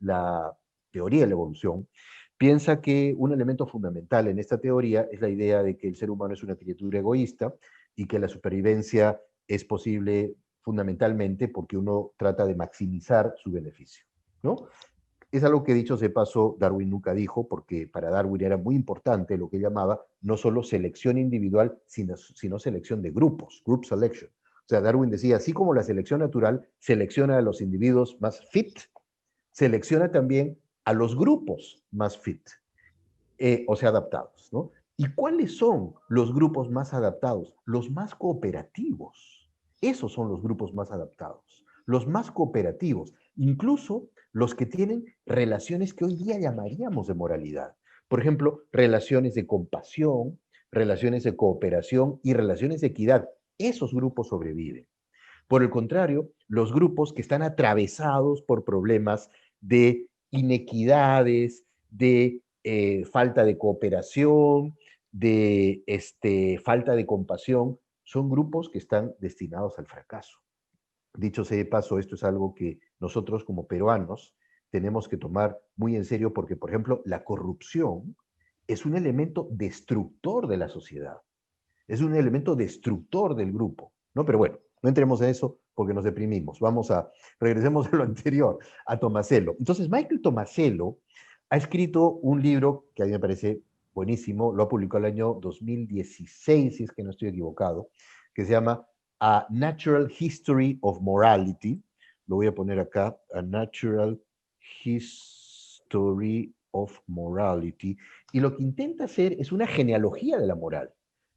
la teoría de la evolución, piensa que un elemento fundamental en esta teoría es la idea de que el ser humano es una criatura egoísta y que la supervivencia es posible fundamentalmente porque uno trata de maximizar su beneficio, ¿no? Es algo que, dicho de paso, Darwin nunca dijo, porque para Darwin era muy importante lo que llamaba no solo selección individual, sino selección de grupos, group selection. O sea, Darwin decía, así como la selección natural selecciona a los individuos más fit, selecciona también a los grupos más fit, o sea, adaptados, ¿no? ¿Y cuáles son los grupos más adaptados? Los más cooperativos. Esos son los grupos más adaptados, los más cooperativos, incluso los que tienen relaciones que hoy día llamaríamos de moralidad. Por ejemplo, relaciones de compasión, relaciones de cooperación y relaciones de equidad. Esos grupos sobreviven. Por el contrario, los grupos que están atravesados por problemas de inequidades, de falta de cooperación, de falta de compasión, son grupos que están destinados al fracaso. Dicho sea de paso, esto es algo que nosotros como peruanos tenemos que tomar muy en serio porque, por ejemplo, la corrupción es un elemento destructor de la sociedad, es un elemento destructor del grupo, ¿no? Pero bueno, no entremos en eso porque nos deprimimos. Regresemos a lo anterior, a Tomasello. Entonces, Michael Tomasello ha escrito un libro que a mí me parece buenísimo, lo ha publicado el año 2016, si es que no estoy equivocado, que se llama A Natural History of Morality. Lo voy a poner acá, A Natural History of Morality. Y lo que intenta hacer es una genealogía de la moral,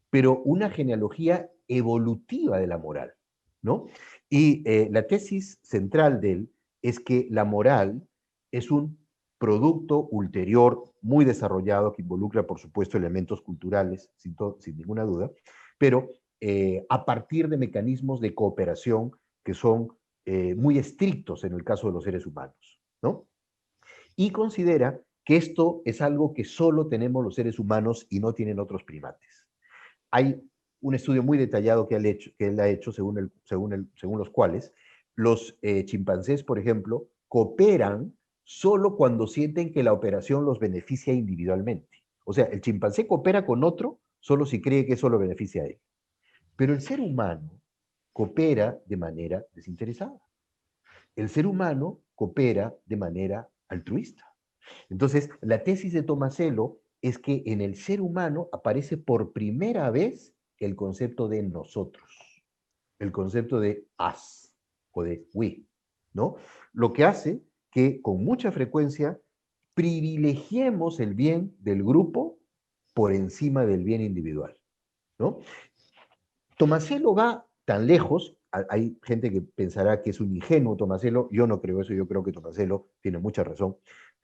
pero una genealogía evolutiva de la moral, ¿no? Y la tesis central de él es que la moral es un producto ulterior muy desarrollado que involucra, por supuesto, elementos culturales, sin ninguna duda, pero a partir de mecanismos de cooperación que son muy estrictos en el caso de los seres humanos, ¿no? Y considera que esto es algo que solo tenemos los seres humanos y no tienen otros primates. Hay un estudio muy detallado que él ha hecho según los cuales los chimpancés, por ejemplo, cooperan solo cuando sienten que la operación los beneficia individualmente. O sea, el chimpancé coopera con otro solo si cree que eso lo beneficia a él. Pero el ser humano coopera de manera desinteresada. El ser humano coopera de manera altruista. Entonces, la tesis de Tomasello es que en el ser humano aparece por primera vez el concepto de nosotros, el concepto de us o de we, ¿no? Lo que hace que con mucha frecuencia privilegiemos el bien del grupo por encima del bien individual, ¿no? Tomasello va tan lejos, hay gente que pensará que es un ingenuo Tomasello, yo no creo eso, yo creo que Tomasello tiene mucha razón,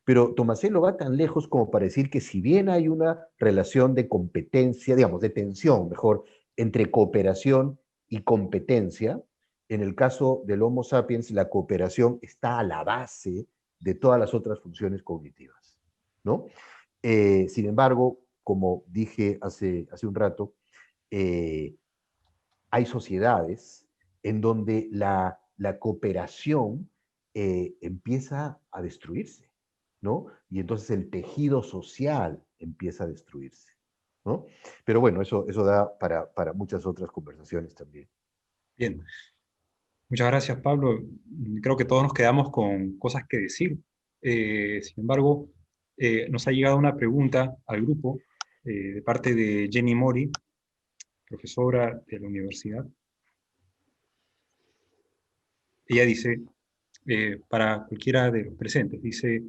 pero Tomasello va tan lejos como para decir que si bien hay una relación de competencia, digamos, de tensión, mejor, entre cooperación y competencia, en el caso del Homo sapiens, la cooperación está a la base de todas las otras funciones cognitivas, ¿no? Sin embargo, como dije hace un rato, hay sociedades en donde la cooperación empieza a destruirse, ¿no? Y entonces el tejido social empieza a destruirse, ¿no? Pero bueno, eso da para muchas otras conversaciones también. Bien, muchas gracias, Pablo. Creo que todos nos quedamos con cosas que decir. Sin embargo, nos ha llegado una pregunta al grupo de parte de Jenny Mori, profesora de la universidad. Ella dice, para cualquiera de los presentes, dice,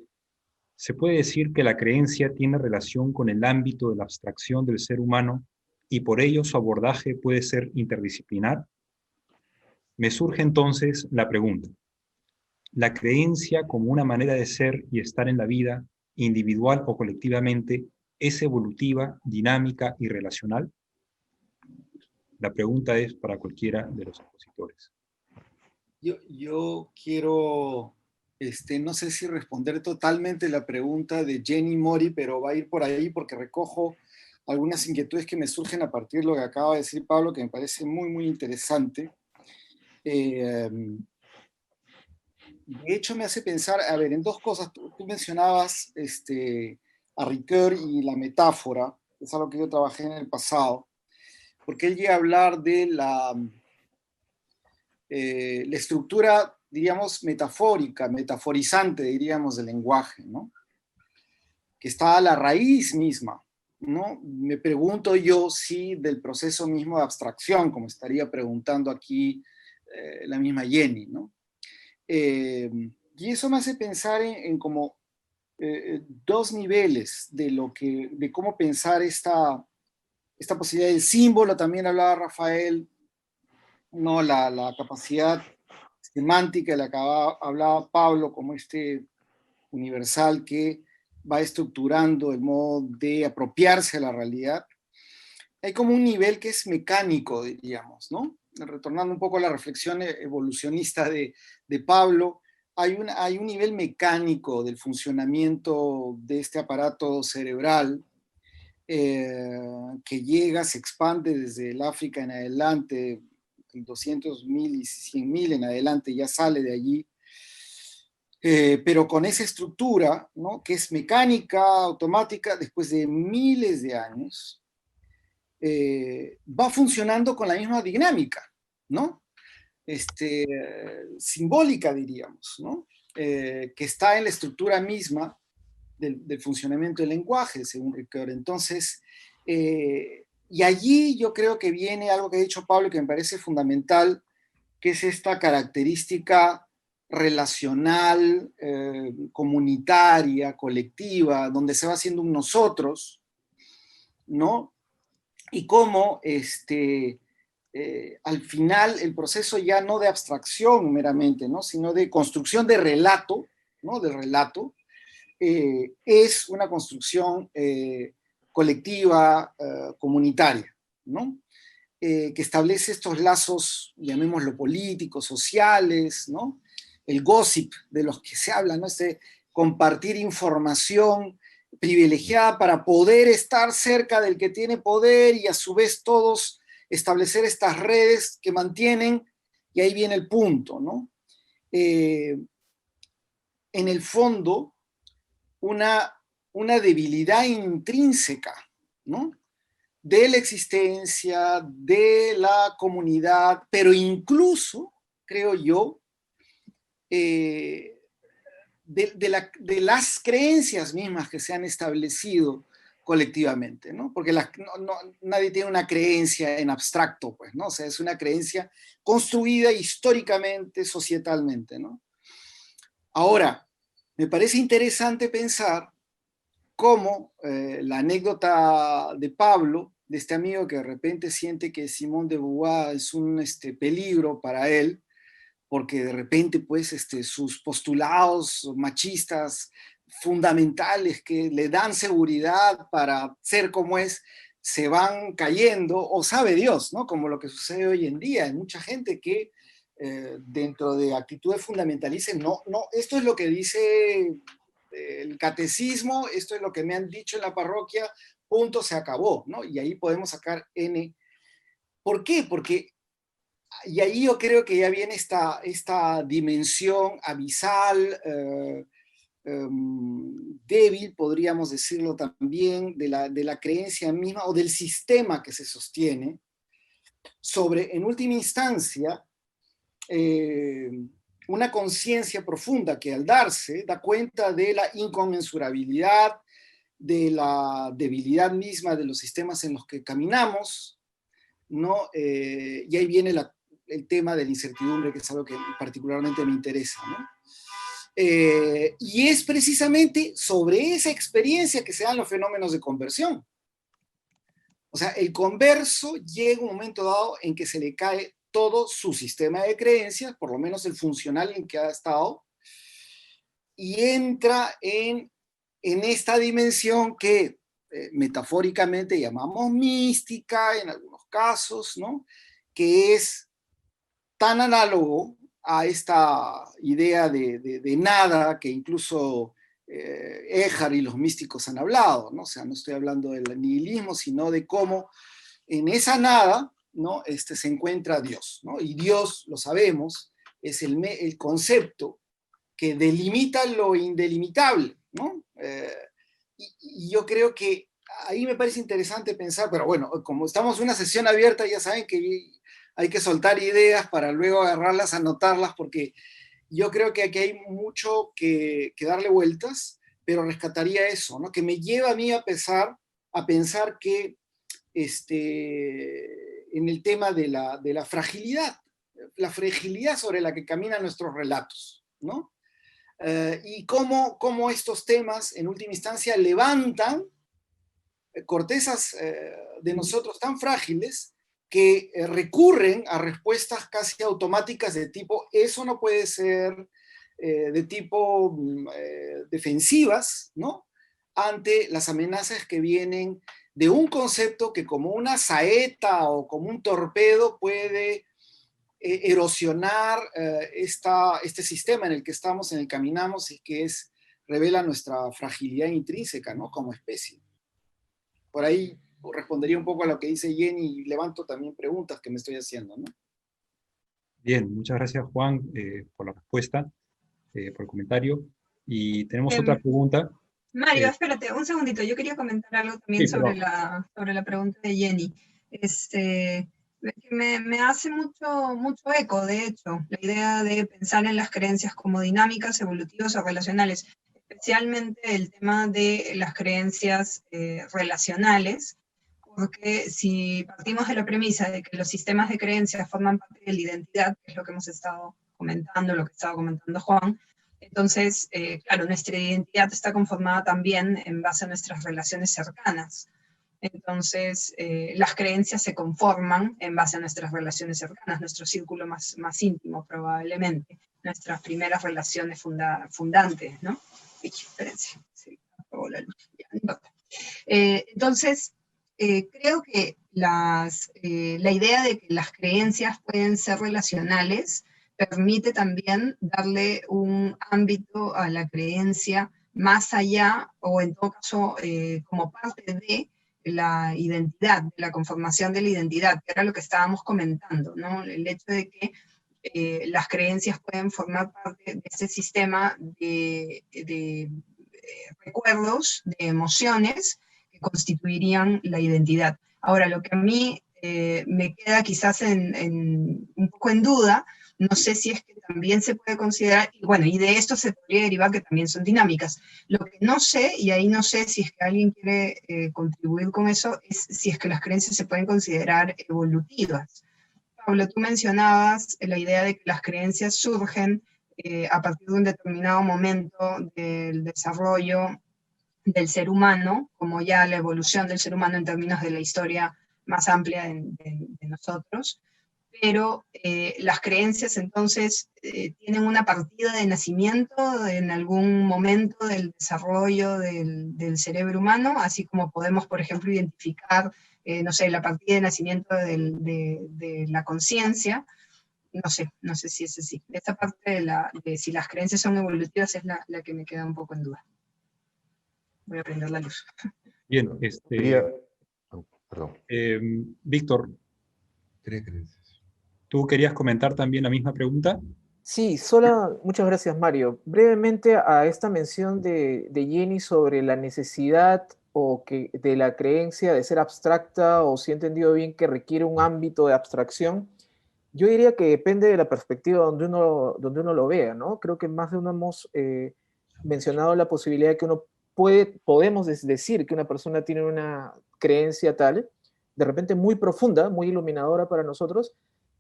¿se puede decir que la creencia tiene relación con el ámbito de la abstracción del ser humano y por ello su abordaje puede ser interdisciplinar? Me surge entonces la pregunta, ¿la creencia como una manera de ser y estar en la vida, individual o colectivamente, es evolutiva, dinámica y relacional? La pregunta es para cualquiera de los expositores. Yo quiero, no sé si responder totalmente la pregunta de Jenny Mori, pero va a ir por ahí porque recojo algunas inquietudes que me surgen a partir de lo que acaba de decir Pablo, que me parece muy, muy interesante. De hecho, me hace pensar, a ver, en dos cosas. Tú mencionabas a Ricoeur y la metáfora, es algo que yo trabajé en el pasado, porque él llega a hablar de la estructura, diríamos, metafórica, metaforizante, diríamos, del lenguaje, ¿no? Que está a la raíz misma, ¿no? Me pregunto yo si del proceso mismo de abstracción, como estaría preguntando aquí la misma Jenny, ¿no? Y eso me hace pensar en como dos niveles de cómo pensar esta posibilidad del símbolo. También hablaba Rafael, ¿no? La capacidad semántica de la que hablaba Pablo, como universal que va estructurando el modo de apropiarse a la realidad. Hay como un nivel que es mecánico, diríamos, ¿no? Retornando un poco a la reflexión evolucionista de Pablo, hay un nivel mecánico del funcionamiento de este aparato cerebral que llega, se expande desde el África en adelante, 200.000 y 100.000 en adelante, ya sale de allí, pero con esa estructura, ¿no? Que es mecánica, automática, después de miles de años, va funcionando con la misma dinámica, ¿no? Simbólica, diríamos, ¿no? Que está en la estructura misma del funcionamiento del lenguaje, según Ricoeur. Entonces, y allí yo creo que viene algo que ha dicho Pablo que me parece fundamental, que es esta característica relacional, comunitaria, colectiva, donde se va haciendo un nosotros, ¿no? Y cómo al final el proceso ya no de abstracción meramente, ¿no? Sino de construcción de relato, ¿no? De relato, es una construcción colectiva, comunitaria, ¿no? Que establece estos lazos, llamémoslo políticos, sociales, ¿no? El gossip de los que se habla, ¿no? Compartir información privilegiada para poder estar cerca del que tiene poder y a su vez todos establecer estas redes que mantienen, y ahí viene el punto, ¿no? En el fondo, una debilidad intrínseca, ¿no? De la existencia, de la comunidad, pero incluso, creo yo, de las creencias mismas que se han establecido colectivamente, ¿no? Porque nadie tiene una creencia en abstracto, pues, ¿no? O sea, es una creencia construida históricamente, societalmente, ¿no? Ahora, me parece interesante pensar cómo la anécdota de Pablo, de este amigo que de repente siente que Simone de Beauvoir es un peligro para él, porque de repente pues sus postulados machistas fundamentales que le dan seguridad para ser como es, se van cayendo, o sabe Dios, ¿no? Como lo que sucede hoy en día. Hay mucha gente que dentro de actitudes fundamentalistas, no, esto es lo que dice el catecismo, esto es lo que me han dicho en la parroquia, punto, se acabó, ¿no? Y ahí podemos sacar N. ¿Por qué? Porque, y ahí yo creo que ya viene esta dimensión abisal, débil, podríamos decirlo también, de la creencia misma o del sistema que se sostiene sobre, en última instancia, una conciencia profunda que al darse da cuenta de la inconmensurabilidad, de la debilidad misma de los sistemas en los que caminamos, ¿no? Y ahí viene el tema de la incertidumbre, que es algo que particularmente me interesa, ¿no? Y es precisamente sobre esa experiencia que se dan los fenómenos de conversión. O sea, el converso llega un momento dado en que se le cae todo su sistema de creencias, por lo menos el funcional en que ha estado, y entra en esta dimensión que metafóricamente llamamos mística en algunos casos, ¿no? Que es tan análogo a esta idea de nada que incluso Eckhart y los místicos han hablado, ¿no? O sea, no estoy hablando del nihilismo, sino de cómo en esa nada, ¿no? Se encuentra Dios, ¿no? Y Dios, lo sabemos, es el concepto que delimita lo indelimitable, ¿no? Y yo creo que ahí me parece interesante pensar, pero bueno, como estamos en una sesión abierta, ya saben que hay que soltar ideas para luego agarrarlas, anotarlas, porque yo creo que aquí hay mucho que darle vueltas, pero rescataría eso, ¿no? Que me lleva a mí a pensar que en el tema de la fragilidad sobre la que caminan nuestros relatos, ¿no? Y cómo estos temas, en última instancia, levantan cortezas de nosotros tan frágiles que recurren a respuestas casi automáticas de tipo, eso no puede ser, de tipo defensivas, ¿no? Ante las amenazas que vienen de un concepto que como una saeta o como un torpedo puede erosionar este sistema en el que estamos, en el que caminamos, y que revela nuestra fragilidad intrínseca, ¿no? Como especie. Por ahí respondería un poco a lo que dice Jenny y levanto también preguntas que me estoy haciendo, ¿no? Bien, muchas gracias Juan por la respuesta, por el comentario. Y tenemos otra pregunta. Mario, espérate un segundito, yo quería comentar algo también Sí, sobre la pregunta de Jenny. Me hace mucho eco, de hecho, la idea de pensar en las creencias como dinámicas, evolutivas o relacionales, especialmente el tema de las creencias relacionales, porque si partimos de la premisa de que los sistemas de creencias forman parte de la identidad, que es lo que hemos estado comentando, lo que estaba comentando Juan, entonces, claro, nuestra identidad está conformada también en base a nuestras relaciones cercanas. Entonces, las creencias se conforman en base a nuestras relaciones cercanas, nuestro círculo más íntimo probablemente, nuestras primeras relaciones fundantes, ¿no? Espérense, se apagó la luz, ya, no importa. Entonces, creo que la idea de que las creencias pueden ser relacionales permite también darle un ámbito a la creencia más allá, o en todo caso como parte de la identidad, de la conformación de la identidad, que era lo que estábamos comentando, ¿no? El hecho de que las creencias pueden formar parte de ese sistema de recuerdos, de emociones, que constituirían la identidad. Ahora, lo que a mí me queda quizás un poco en duda, no sé si es que también se puede considerar, y bueno, y de esto se podría derivar que también son dinámicas. Lo que no sé, y ahí no sé si es que alguien quiere contribuir con eso, es si es que las creencias se pueden considerar evolutivas. Pablo, tú mencionabas la idea de que las creencias surgen a partir de un determinado momento del desarrollo del ser humano, como ya la evolución del ser humano en términos de la historia más amplia de nosotros, pero las creencias entonces tienen una partida de nacimiento en algún momento del desarrollo del cerebro humano, así como podemos, por ejemplo, identificar, no sé, la partida de nacimiento de la conciencia. No sé si es así. Esta parte de si las creencias son evolutivas es la que me queda un poco en duda. Voy a prender la luz. Bien, Perdón. Víctor, Tres creencias. ¿tú querías comentar también la misma pregunta? Sí, muchas gracias Mario. Brevemente a esta mención de Jenny sobre la necesidad de la creencia de ser abstracta, o si he entendido bien que requiere un ámbito de abstracción. Yo diría que depende de la perspectiva donde uno lo vea, ¿no? Creo que más de uno hemos mencionado la posibilidad de que podemos decir que una persona tiene una creencia tal, de repente muy profunda, muy iluminadora para nosotros,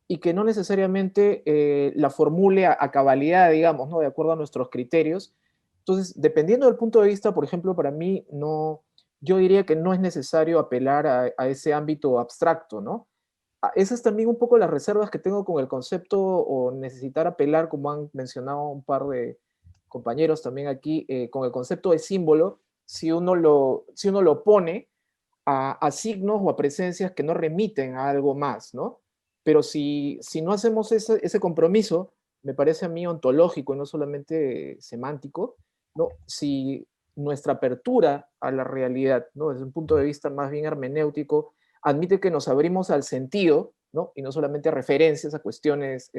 y que no necesariamente la formule a cabalidad, digamos, ¿no? De acuerdo a nuestros criterios. Entonces, dependiendo del punto de vista, por ejemplo, para mí, no, yo diría que no es necesario apelar a ese ámbito abstracto, ¿no? Esas también un poco las reservas que tengo con el concepto o necesitar apelar, como han mencionado un par de compañeros también aquí, con el concepto de símbolo, si uno lo pone a signos o a presencias que no remiten a algo más, ¿no? Pero si no hacemos ese compromiso, me parece a mí ontológico y no solamente semántico, ¿no? Si nuestra apertura a la realidad, ¿no? Desde un punto de vista más bien hermenéutico, admite que nos abrimos al sentido, ¿no? Y no solamente a referencias, a cuestiones,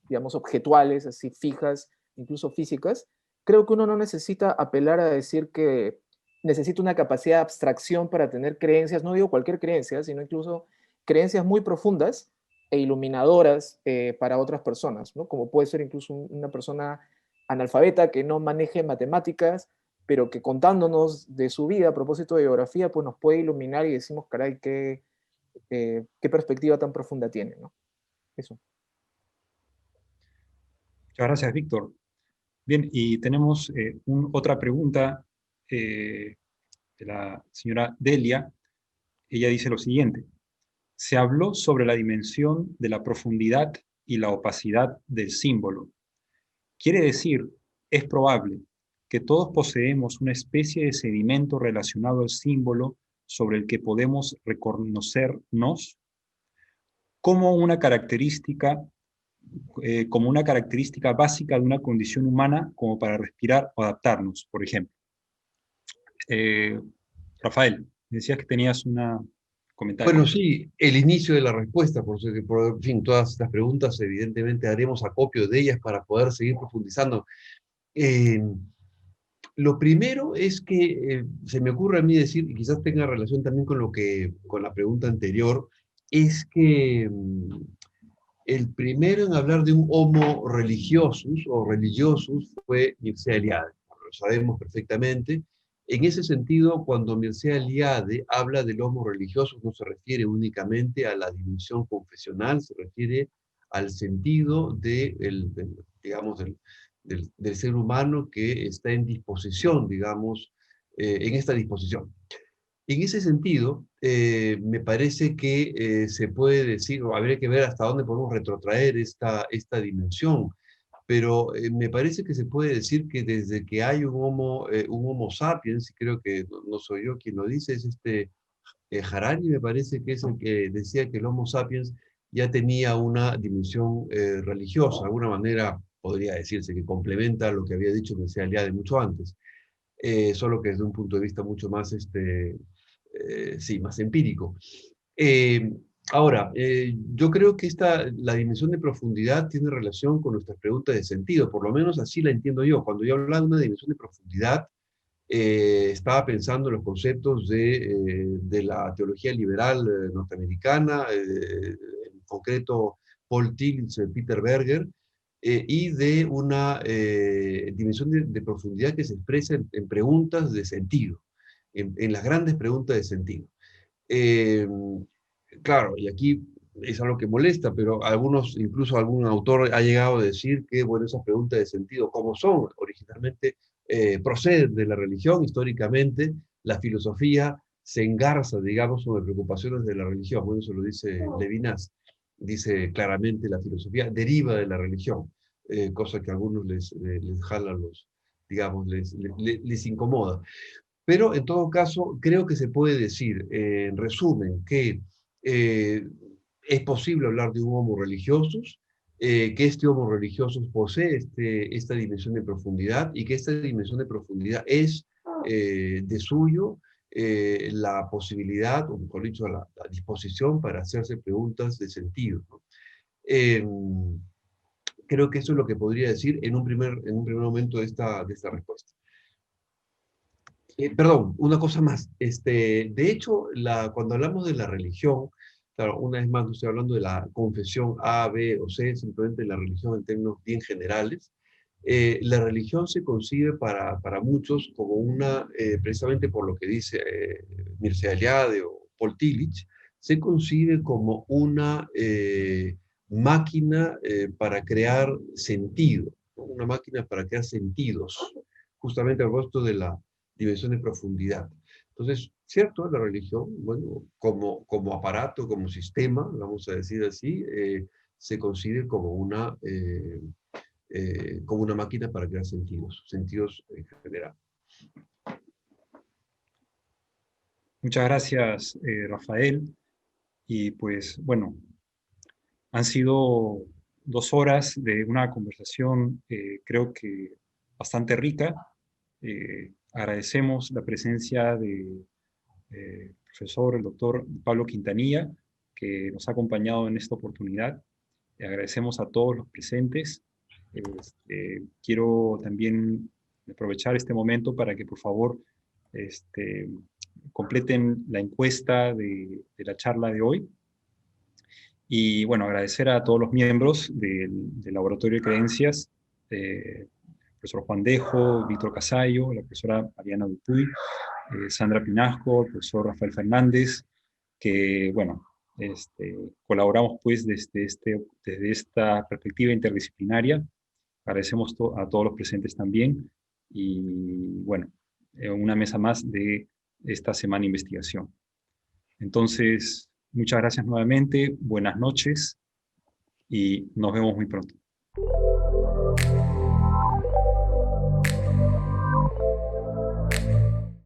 digamos, objetuales, así fijas, incluso físicas, creo que uno no necesita apelar a decir que necesita una capacidad de abstracción para tener creencias, no digo cualquier creencia, sino incluso creencias muy profundas e iluminadoras para otras personas, ¿no? Como puede ser incluso una persona analfabeta que no maneje matemáticas, pero que contándonos de su vida a propósito de biografía, pues nos puede iluminar y decimos, caray, qué perspectiva tan profunda tiene, ¿no? Eso. Muchas gracias, Víctor. Bien, y tenemos otra pregunta de la señora Delia. Ella dice lo siguiente: se habló sobre la dimensión de la profundidad y la opacidad del símbolo. Quiere decir, es probable que todos poseemos una especie de sedimento relacionado al símbolo sobre el que podemos reconocernos como una característica básica de una condición humana, como para respirar o adaptarnos, por ejemplo. Rafael, decías que tenías un comentario. Bueno, sí, el inicio de la respuesta, en fin, todas estas preguntas, evidentemente haremos acopio de ellas para poder seguir profundizando. Lo primero es que se me ocurre a mí decir, y quizás tenga relación también con la pregunta anterior, es que el primero en hablar de un homo religiosus o religiosus fue Mircea Eliade, lo sabemos perfectamente. En ese sentido, cuando Mircea Eliade habla del homo religiosus, no se refiere únicamente a la dimensión confesional, se refiere al sentido digamos, del ser humano que está en disposición, digamos, en esta disposición. En ese sentido, me parece que se puede decir, o habría que ver hasta dónde podemos retrotraer esta dimensión, pero me parece que se puede decir que desde que hay un homo sapiens, y creo que no soy yo quien lo dice, es Harari, me parece que es el que decía que el homo sapiens ya tenía una dimensión religiosa, de alguna manera podría decirse que complementa lo que había dicho Mircea Eliade mucho antes, solo que desde un punto de vista mucho más sí, más empírico. Ahora, yo creo que la dimensión de profundidad tiene relación con nuestras preguntas de sentido, por lo menos así la entiendo yo. Cuando yo hablaba de una dimensión de profundidad, estaba pensando en los conceptos de la teología liberal norteamericana, en concreto Paul Tillich, Peter Berger, y de una dimensión de profundidad que se expresa en preguntas de sentido, en las grandes preguntas de sentido. Claro, y aquí es algo que molesta, pero incluso algún autor ha llegado a decir que, bueno, esas preguntas de sentido, como son originalmente, proceden de la religión históricamente, la filosofía se engarza, digamos, sobre preocupaciones de la religión. Bueno, eso lo dice Levinas, dice claramente la filosofía deriva de la religión, cosa que a algunos les jala digamos, les incomoda. Pero en todo caso, creo que se puede decir, en resumen, que es posible hablar de un homo religiosus, que este homo religiosus posee esta dimensión de profundidad y que esta dimensión de profundidad es de suyo la posibilidad, o mejor dicho, la disposición para hacerse preguntas de sentido, ¿no? Creo que eso es lo que podría decir en un primer momento de esta respuesta. Perdón, una cosa más. De hecho, cuando hablamos de la religión, Claro, una vez más, no estoy hablando de la confesión A, B o C, simplemente la religión en términos bien generales. La religión se concibe para muchos como una, precisamente por lo que dice Mircea Eliade o Paul Tillich, se concibe como una máquina para crear sentido, ¿no? Una máquina para crear sentidos, justamente a propósito de la dimensión de profundidad. Entonces, cierto, la religión, bueno, como aparato, como sistema, vamos a decir así, se concibe como una máquina para crear sentidos en general. Muchas gracias, Rafael. Y pues, bueno, han sido 2 horas de una conversación, creo que bastante rica. Agradecemos la presencia del profesor, el doctor Pablo Quintanilla, que nos ha acompañado en esta oportunidad. Agradecemos a todos los presentes. Quiero también aprovechar este momento para que, por favor, completen la encuesta de la charla de hoy. Y bueno, agradecer a todos los miembros del Laboratorio de Creencias, el profesor Juan Dejo, Víctor Casayo, la profesora Mariana Dupuy, Sandra Pinasco, el profesor Rafael Fernández, que bueno, colaboramos pues desde esta perspectiva interdisciplinaria. Agradecemos a todos los presentes también. Y bueno, una mesa más de esta semana de investigación. Entonces, muchas gracias nuevamente, buenas noches y nos vemos muy pronto.